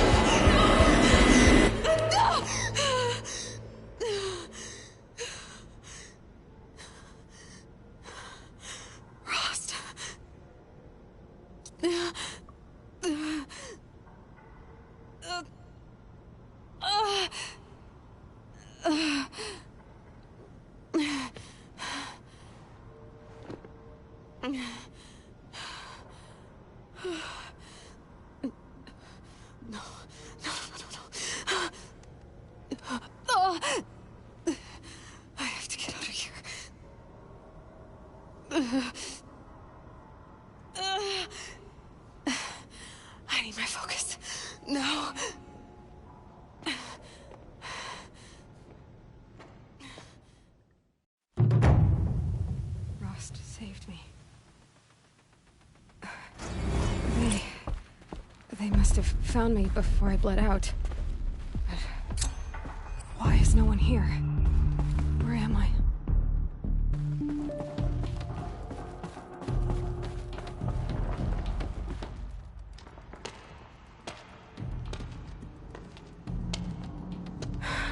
Rost. I have to get out of here. I need my focus. No. Rost saved me. They must have found me before I bled out. But why is no one here? Where am I?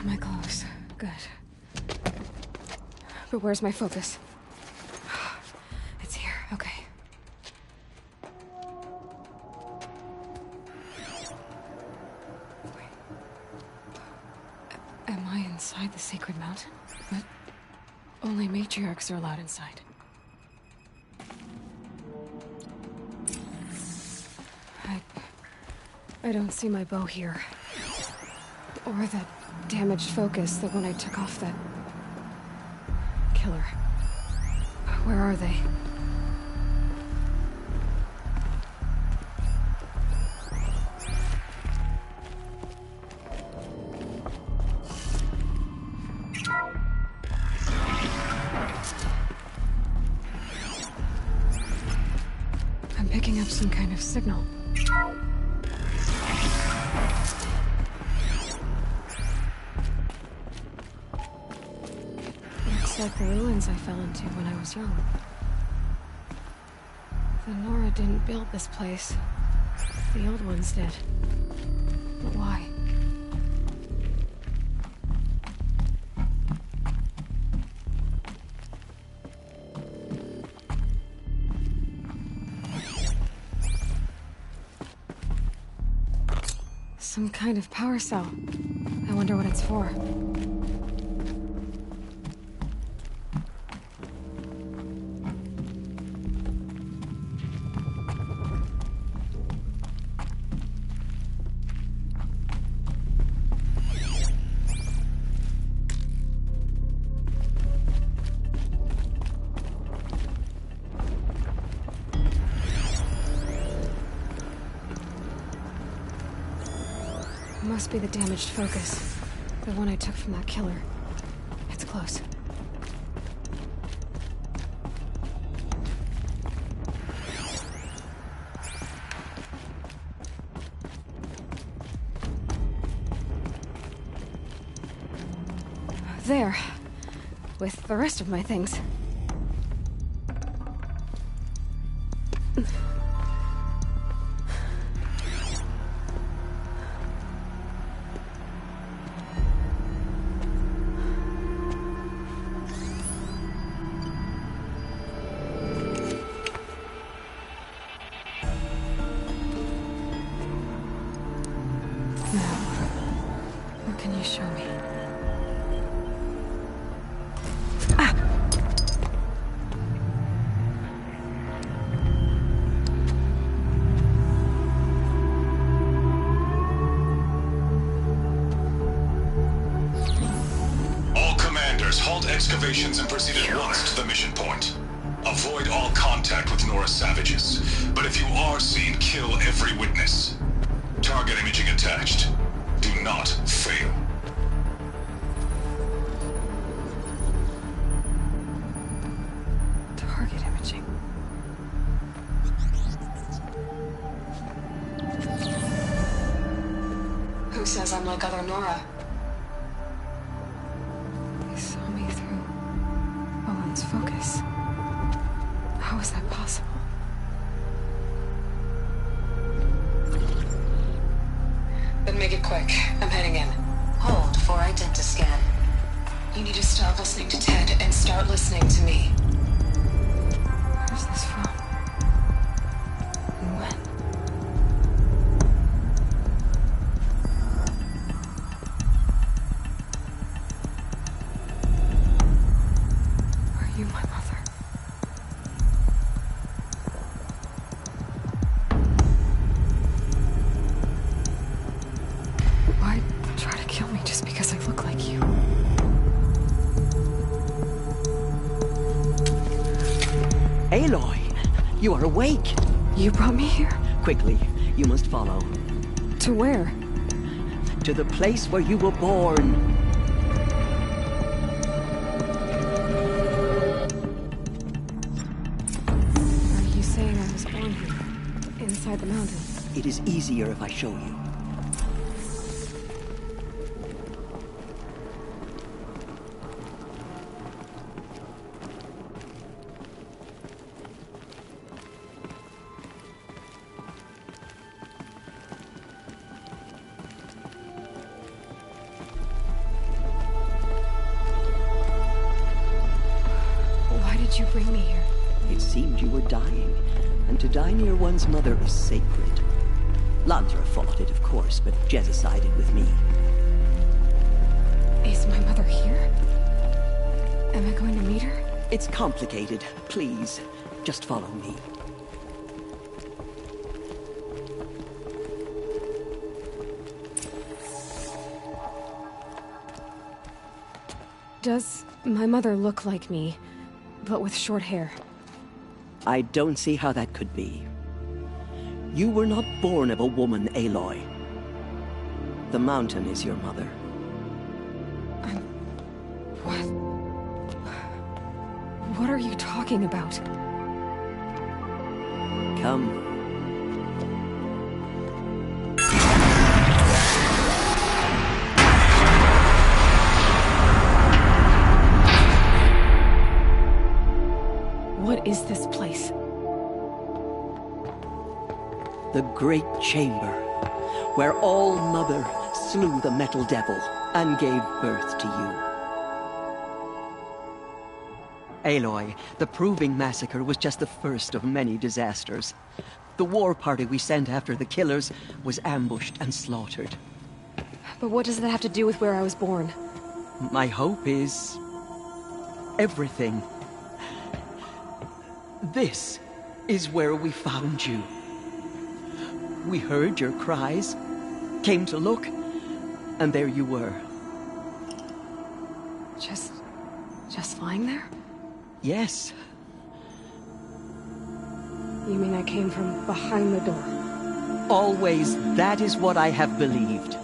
My clothes. Good. But where's my focus? It's here. Okay. Am I inside the sacred mountain? But only matriarchs are allowed inside. I don't see my bow here. Or that damaged focus that when I took off that killer. Where are they? I'm picking up some kind of signal. Looks like the ruins I fell into when I was young. The Nora didn't build this place. The old ones did. But why? Some kind of power cell. I wonder what it's for. Must be the damaged focus. The one I took from that killer. It's close. There. With the rest of my things. What can you show me? All commanders, halt excavations and proceed at once to the mission point. Avoid all contact with Nora savages, but if you are seen, kill every witness. Target imaging attached. Do not fail. Target imaging. Who says I'm like other Nora? They saw me through Owen's focus. How is that possible? Then make it quick. I'm heading in. Hold for identiscan. You need to stop listening to Ted and start listening to me. Where's this from? And when? Are you my mother? Why try to kill me just because I look like you? Aloy, you are awake. You brought me here? Quickly, you must follow. To where? To the place where you were born. Are you saying I was born here? Inside the mountain? It is easier if I show you. Why did you bring me here? It seemed you were dying, and to die near one's mother is sacred. Lansra fought it, of course, but Jezza sided with me. Is my mother here? Am I going to meet her? It's complicated. Please, just follow me. Does my mother look like me? but with short hair. I don't see how that could be. You were not born of a woman, Aloy. The mountain is your mother. What are you talking about? Come. What is this place? The Great Chamber, where All-Mother slew the Metal Devil and gave birth to you. Aloy, the Proving Massacre was just the first of many disasters. The war party we sent after the killers was ambushed and slaughtered. But what does that have to do with where I was born? My hope is... everything. This is where we found you. We heard your cries, came to look, and there you were. Just lying there? Yes. You mean I came from behind the door? Always, that is what I have believed.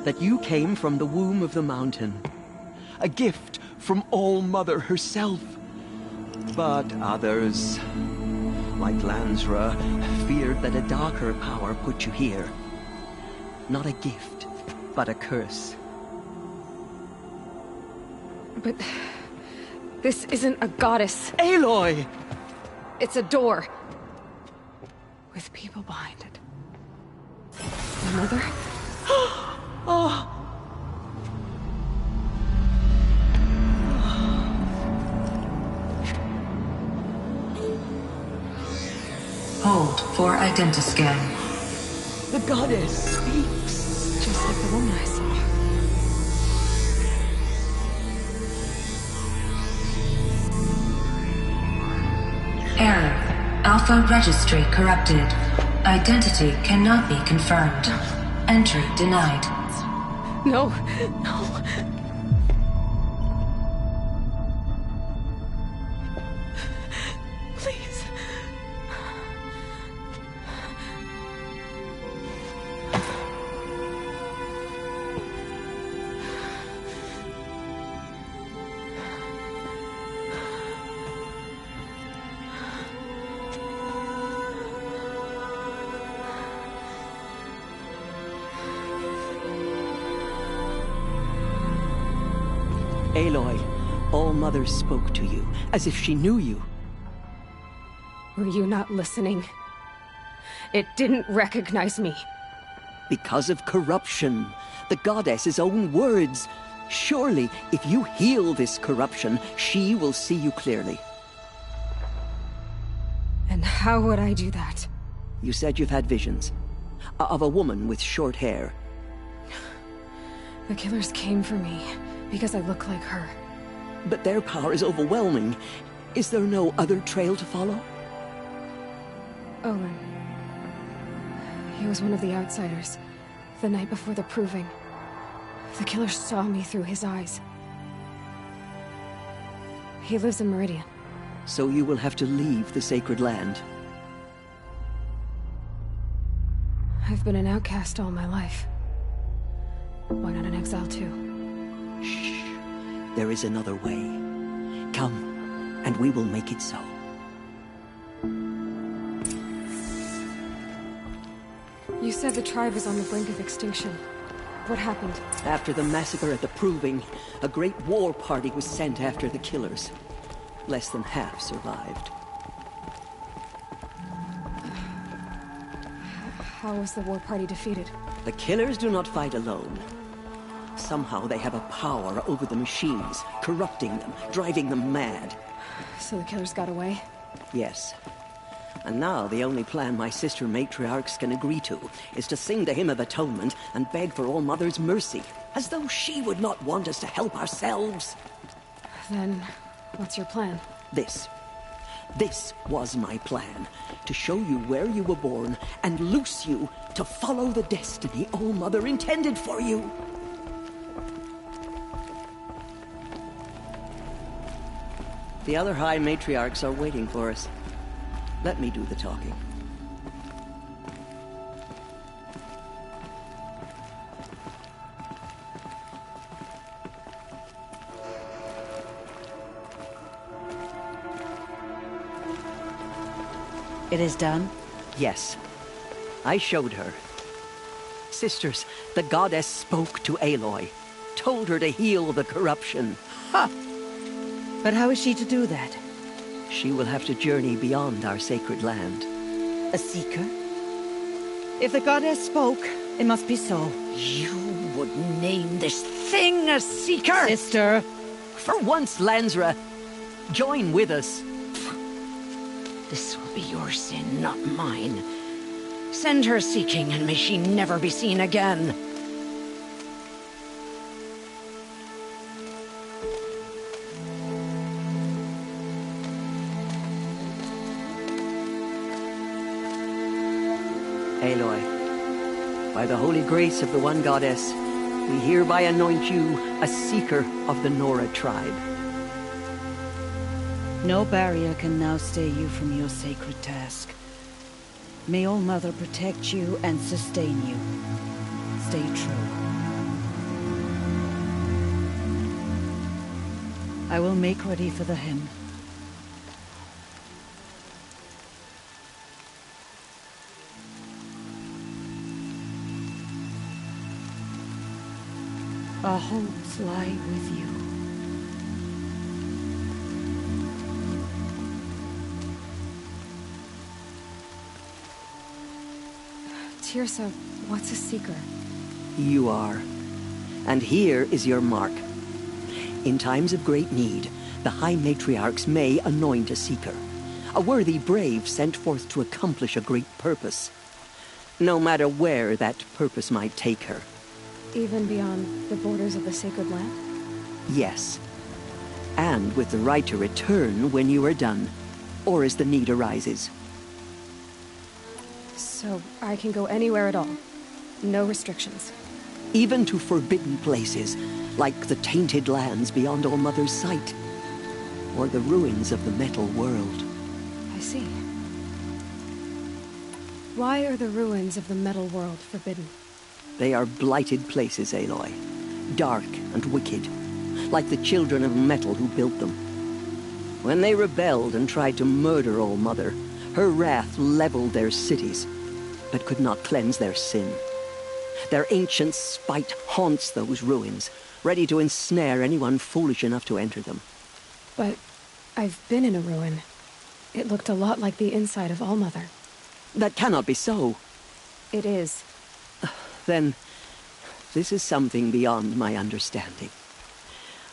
That you came from the womb of the mountain. A gift from All-Mother herself. But others, like Lansra, feared that a darker power put you here. Not a gift, but a curse. But... this isn't a goddess. Aloy! It's a door. With people behind it. My mother? Oh! Hold for identiscan. The goddess speaks. Just like the woman I saw. Error. Alpha registry corrupted. Identity cannot be confirmed. Entry denied. No, no. Please. Aloy, All-Mother spoke to you, as if she knew you. Were you not listening? It didn't recognize me. Because of corruption. The goddess's own words. Surely, if you heal this corruption, she will see you clearly. And how would I do that? You said you've had visions. Of a woman with short hair. The killers came for me. Because I look like her. But their power is overwhelming. Is there no other trail to follow? Owen. He was one of the outsiders. The night before the Proving. The killers saw me through his eyes. He lives in Meridian. So you will have to leave the sacred land. I've been an outcast all my life. Why not an exile too? Shh. There is another way. Come, and we will make it so. You said the tribe is on the brink of extinction. What happened? After the massacre at the Proving, a great war party was sent after the killers. Less than half survived. How was the war party defeated? The killers do not fight alone. Somehow they have a power over the machines, corrupting them, driving them mad. So the killers got away? Yes. And now the only plan my sister matriarchs can agree to is to sing the Hymn of Atonement and beg for All-Mother's mercy, as though she would not want us to help ourselves. Then, what's your plan? This. This was my plan. To show you where you were born and loose you to follow the destiny All-Mother intended for you. The other High Matriarchs are waiting for us. Let me do the talking. It is done? Yes. I showed her. Sisters, the goddess spoke to Aloy. Told her to heal the corruption. Ha! But how is she to do that? She will have to journey beyond our sacred land. A seeker? If the goddess spoke, it must be so. You would name this thing a seeker? Sister! For once, Lansra, join with us. This will be your sin, not mine. Send her seeking, and may she never be seen again. Aloy, by the holy grace of the One Goddess, we hereby anoint you a seeker of the Nora tribe. No barrier can now stay you from your sacred task. May All Mother protect you and sustain you. Stay true. I will make ready for the hymn. Our hopes lie with you. Teersa, what's a seeker? You are. And here is your mark. In times of great need, the High Matriarchs may anoint a seeker. A worthy brave sent forth to accomplish a great purpose. No matter where that purpose might take her. Even beyond the borders of the sacred land? Yes. And with the right to return when you are done, or as the need arises. So I can go anywhere at all? No restrictions? Even to forbidden places, like the tainted lands beyond All Mother's sight. Or the ruins of the metal world. I see. Why are the ruins of the metal world forbidden? They are blighted places, Aloy. Dark and wicked. Like the children of metal who built them. When they rebelled and tried to murder All Mother, her wrath leveled their cities, but could not cleanse their sin. Their ancient spite haunts those ruins, ready to ensnare anyone foolish enough to enter them. But I've been in a ruin. It looked a lot like the inside of All Mother. That cannot be so. It is. Then, this is something beyond my understanding.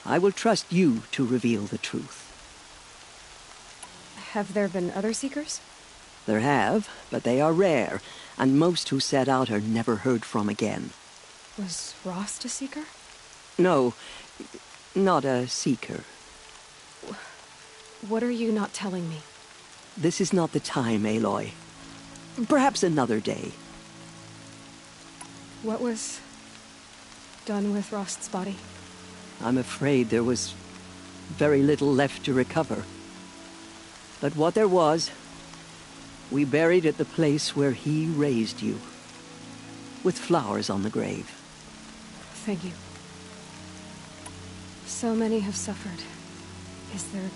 I will trust you to reveal the truth. Have there been other Seekers? There have, but they are rare, and most who set out are never heard from again. Was Rost a Seeker? No, not a Seeker. What are you not telling me? This is not the time, Aloy. Perhaps another day. What was done with Rost's body? I'm afraid there was very little left to recover. But what there was, we buried at the place where he raised you, with flowers on the grave. Thank you. So many have suffered. Is there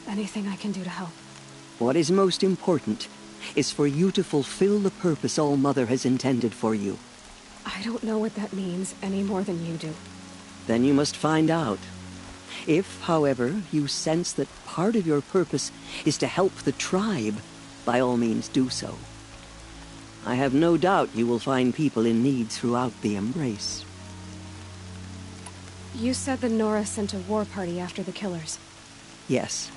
anything I can do to help? What is most important is for you to fulfill the purpose All Mother has intended for you. I don't know what that means any more than you do. Then you must find out. If, however, you sense that part of your purpose is to help the tribe, by all means do so. I have no doubt you will find people in need throughout the Embrace. You said the Nora sent a war party after the killers. Yes.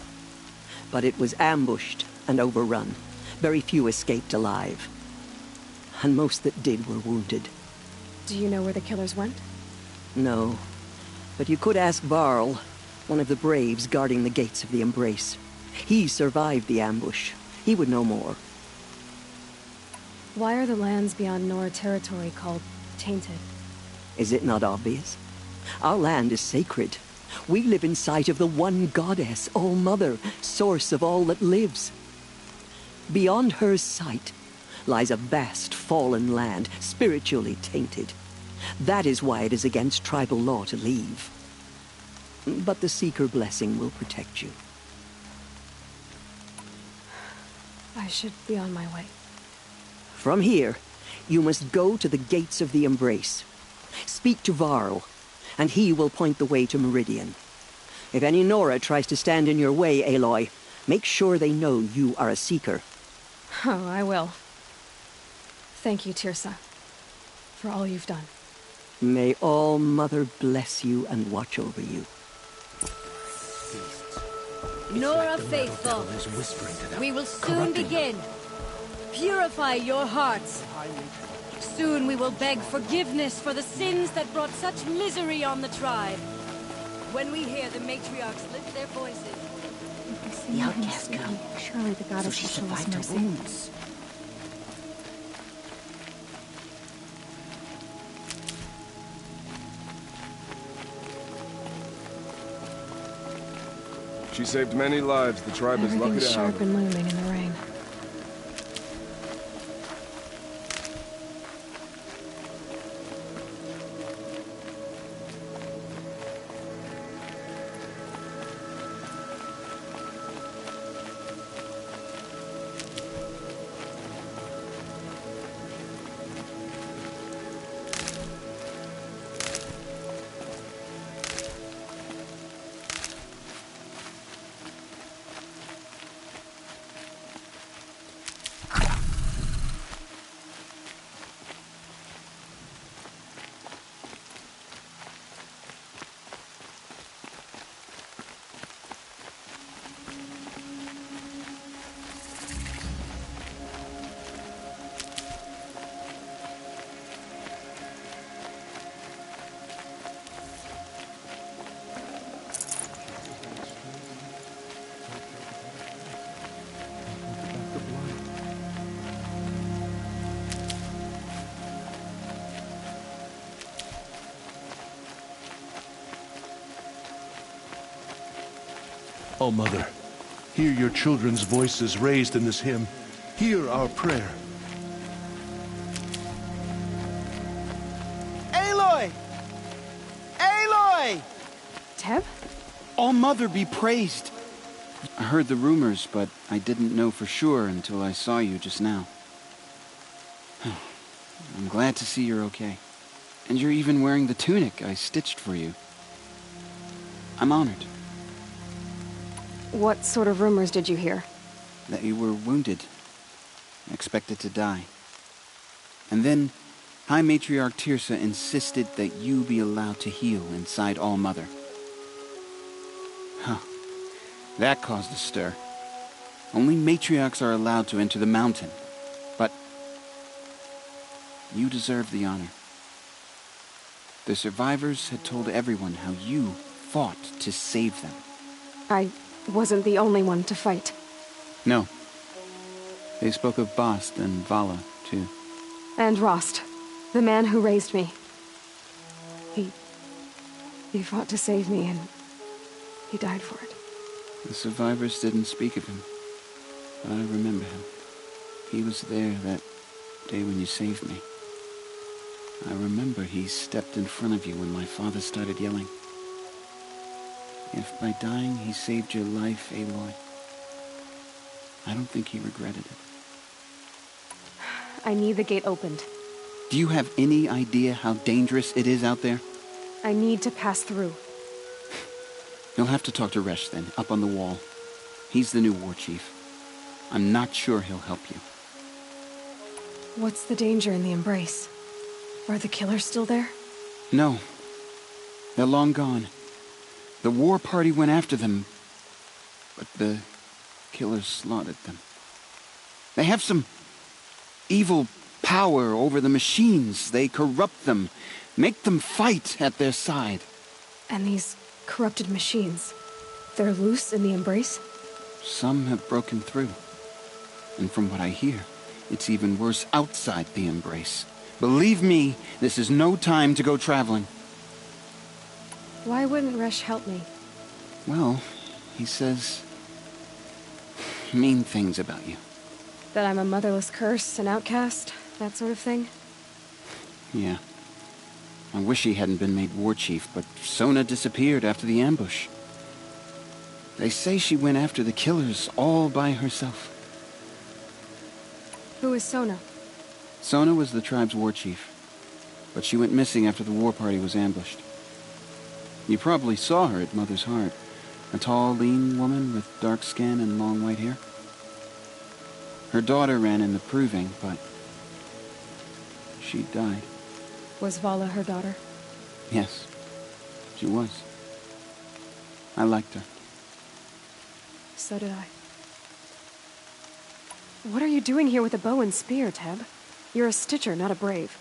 But it was ambushed and overrun. Very few escaped alive. And most that did were wounded. Do you know where the killers went? No. But you could ask Varl, one of the braves guarding the gates of the Embrace. He survived the ambush. He would know more. Why are the lands beyond Nora territory called tainted? Is it not obvious? Our land is sacred, We live in sight of the one goddess, All-Mother, source of all that lives. Beyond her sight lies a vast fallen land, spiritually tainted. That is why it is against tribal law to leave. But the Seeker blessing will protect you. I should be on my way. From here, you must go to the gates of the Embrace. Speak to Varl, and he will point the way to Meridian. If any Nora tries to stand in your way, Aloy, make sure they know you are a Seeker. Oh, I will. Thank you, Teersa, for all you've done. May All-Mother bless you and watch over you. Nora Faithful, we will soon begin. Purify your hearts. Soon we will beg forgiveness for the sins that brought such misery on the tribe. When we hear the matriarchs lift their voices. The outcast go. Surely the goddess will show us mercy. She saved many lives. The tribe is lucky to have her. Everything's sharp and looming in the rain. Oh, Mother, hear your children's voices raised in this hymn. Hear our prayer. Aloy! Aloy! Teb? All-Mother be praised! I heard the rumors, but I didn't know for sure until I saw you just now. I'm glad to see you're okay. And you're even wearing the tunic I stitched for you. I'm honored. What sort of rumors did you hear? That you were wounded. Expected to die. And then, High Matriarch Teersa insisted that you be allowed to heal inside All-Mother. Huh. That caused a stir. Only matriarchs are allowed to enter the mountain. But you deserve the honor. The survivors had told everyone how you fought to save them. I wasn't the only one to fight. No. They spoke of Bast and Vala, too. And Rost, the man who raised me. He fought to save me, and he died for it. The survivors didn't speak of him, but I remember him. He was there that day when you saved me. I remember he stepped in front of you when my father started yelling. If by dying he saved your life, Aloy, I don't think he regretted it. I need the gate opened. Do you have any idea how dangerous it is out there? I need to pass through. You'll have to talk to Resh then, up on the wall. He's the new war chief. I'm not sure he'll help you. What's the danger in the Embrace? Are the killers still there? No. They're long gone. The war party went after them, but the killers slaughtered them. They have some evil power over the machines. They corrupt them, make them fight at their side. And these corrupted machines, they're loose in the Embrace? Some have broken through. And from what I hear, it's even worse outside the Embrace. Believe me, this is no time to go traveling. Why wouldn't Resh help me? Well, he says mean things about you. That I'm a motherless curse, an outcast, that sort of thing? Yeah. I wish he hadn't been made war chief, but Sona disappeared after the ambush. They say she went after the killers all by herself. Who is Sona? Sona was the tribe's war chief, but she went missing after the war party was ambushed. You probably saw her at Mother's Heart. A tall, lean woman with dark skin and long white hair. Her daughter ran in the proving, but she died. Was Vala her daughter? Yes, she was. I liked her. So did I. What are you doing here with a bow and spear, Teb? You're a Stitcher, not a Brave.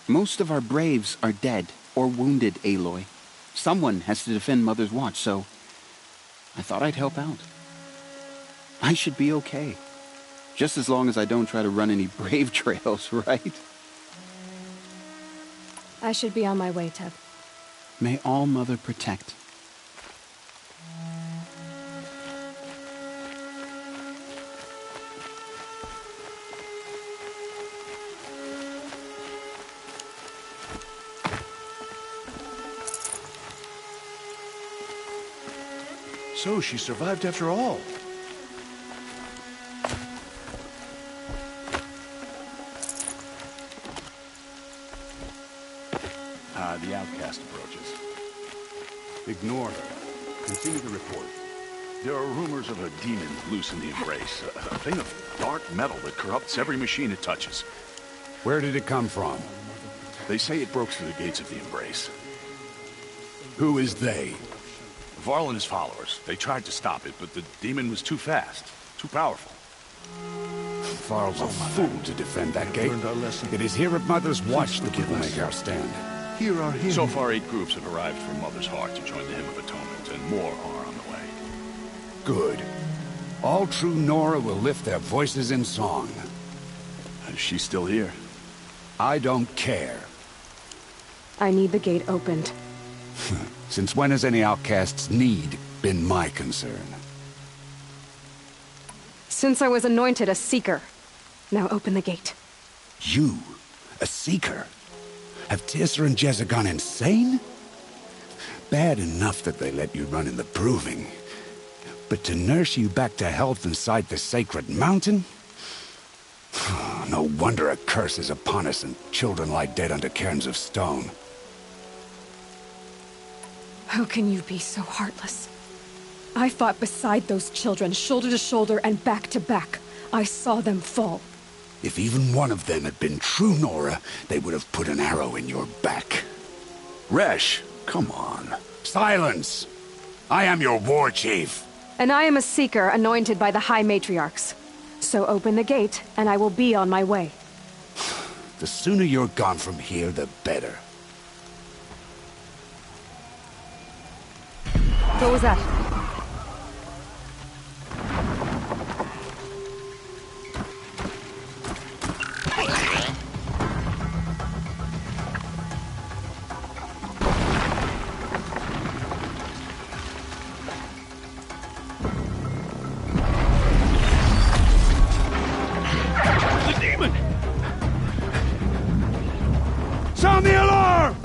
Most of our Braves are dead or wounded, Aloy. Someone has to defend Mother's Watch, so I thought I'd help out. I should be okay. Just as long as I don't try to run any Brave trails, right? I should be on my way, Teb. May All Mother protect. So she survived after all. The outcast approaches. Ignore her. Continue the report. There are rumors of a demon loose in the Embrace. A thing of dark metal that corrupts every machine it touches. Where did it come from? They say it broke through the gates of the Embrace. Who is they? Varl and his followers. They tried to stop it, but the demon was too fast. Too powerful. Varl's a fool to defend that gate. It is here at Mother's Watch that we will make our stand. Here are hymns. So far, 8 groups have arrived from Mother's Heart to join the Hymn of Atonement, and more are on the way. Good. All true Nora will lift their voices in song. Is she still here? I don't care. I need the gate opened. Since when has any outcast's need been my concern? Since I was anointed a Seeker. Now open the gate. You? A Seeker? Have Teersa and Jezza gone insane? Bad enough that they let you run in the proving. But to nurse you back to health inside the sacred mountain? No wonder a curse is upon us and children lie dead under cairns of stone. How can you be so heartless? I fought beside those children, shoulder to shoulder and back to back. I saw them fall. If even one of them had been true Nora, they would have put an arrow in your back. Resh, come on. Silence! I am your war chief. And I am a Seeker anointed by the High Matriarchs. So open the gate, and I will be on my way. The sooner you're gone from here, the better. What was that? The demon! Sound the alarm!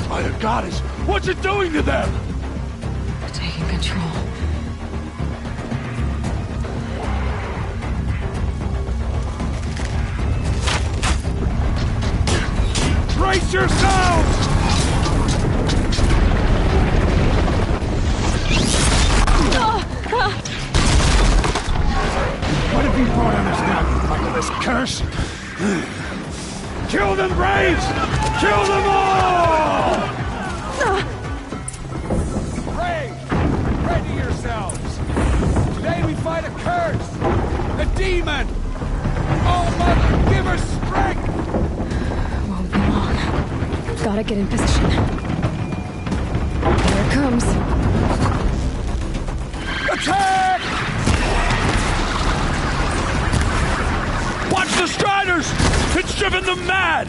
My goddess, what's it doing to them? Taking control. Brace yourselves! What have you brought on us now, you motherless curse? Kill them, Braves! Kill them all! Braves, ready yourselves! Today we fight a curse! A demon! Oh, Mother, give her strength! Won't be long. Gotta get in position. Here it comes. Attack! Watch the Striders! It's driven them mad!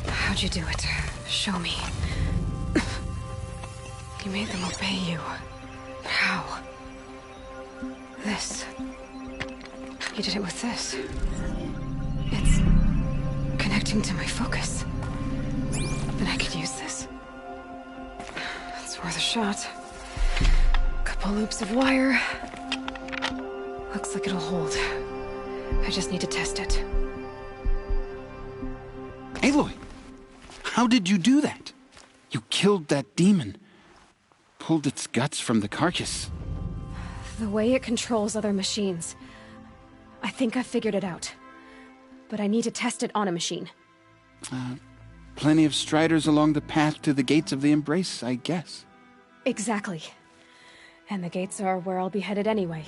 How'd you do it? Show me. You made them obey you. How? This. You did it with this. It's connecting to my focus. Then I could use this. It's worth a shot. Couple loops of wire. Looks like it'll hold. I just need to test it. Aloy! How did you do that? You killed that demon. Pulled its guts from the carcass. The way it controls other machines. I think I figured it out. But I need to test it on a machine. Plenty of Striders along the path to the gates of the Embrace, I guess. Exactly. And the gates are where I'll be headed anyway.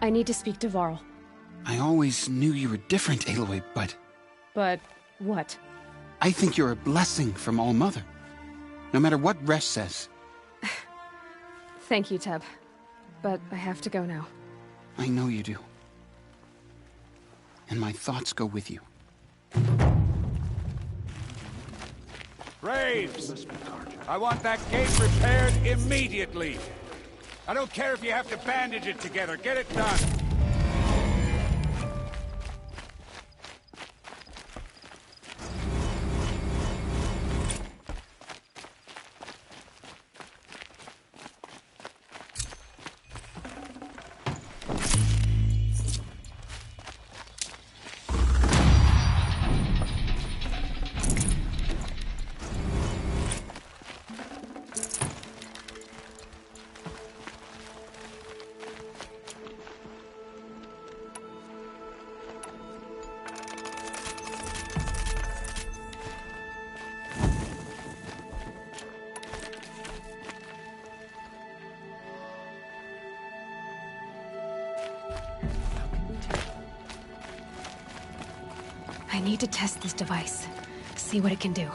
I need to speak to Varl. I always knew you were different, Aloy, but... But what? I think you're a blessing from All-Mother. No matter what Resh says. Thank you, Teb. But I have to go now. I know you do. And my thoughts go with you. Braves! I want that gate repaired immediately. I don't care if you have to bandage it together. Get it done. I need to test this device. See what it can do.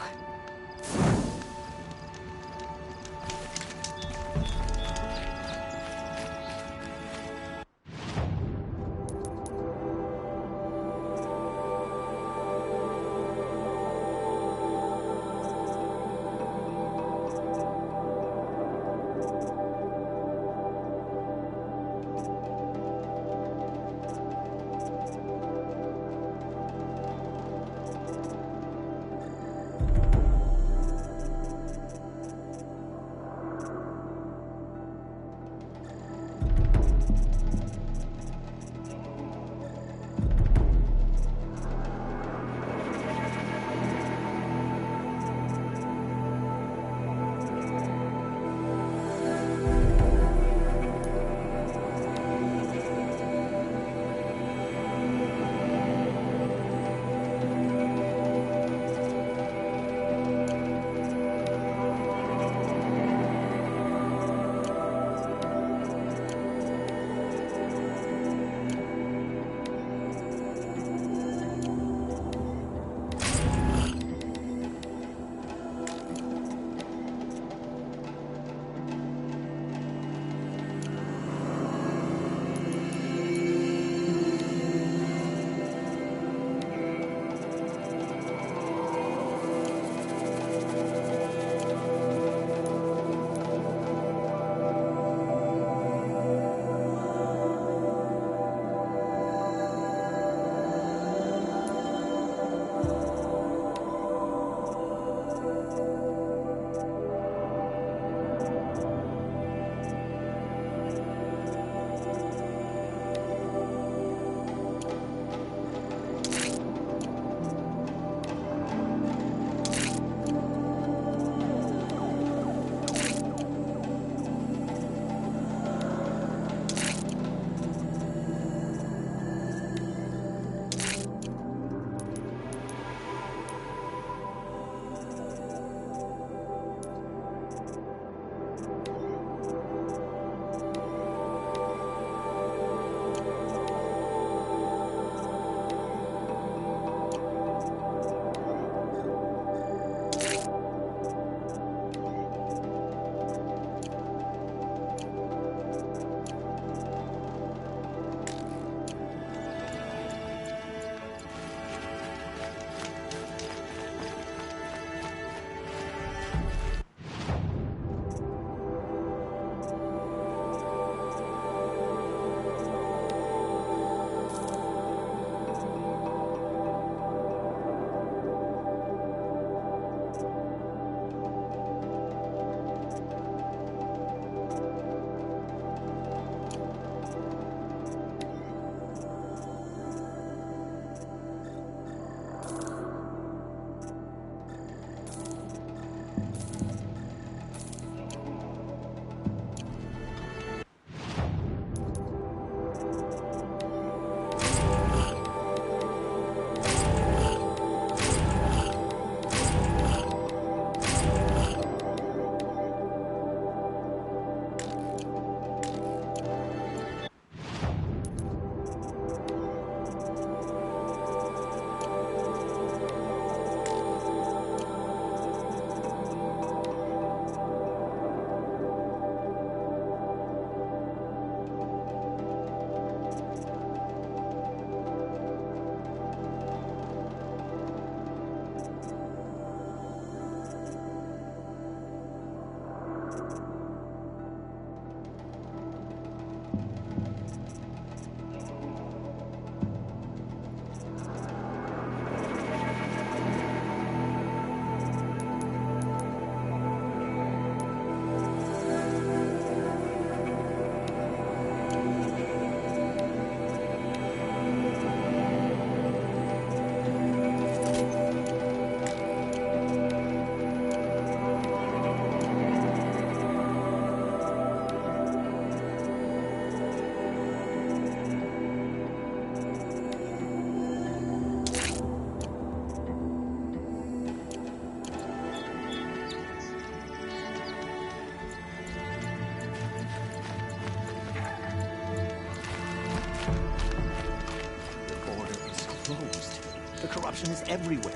The corruption is everywhere.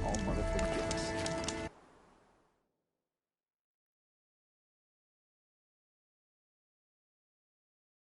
All Mother forgive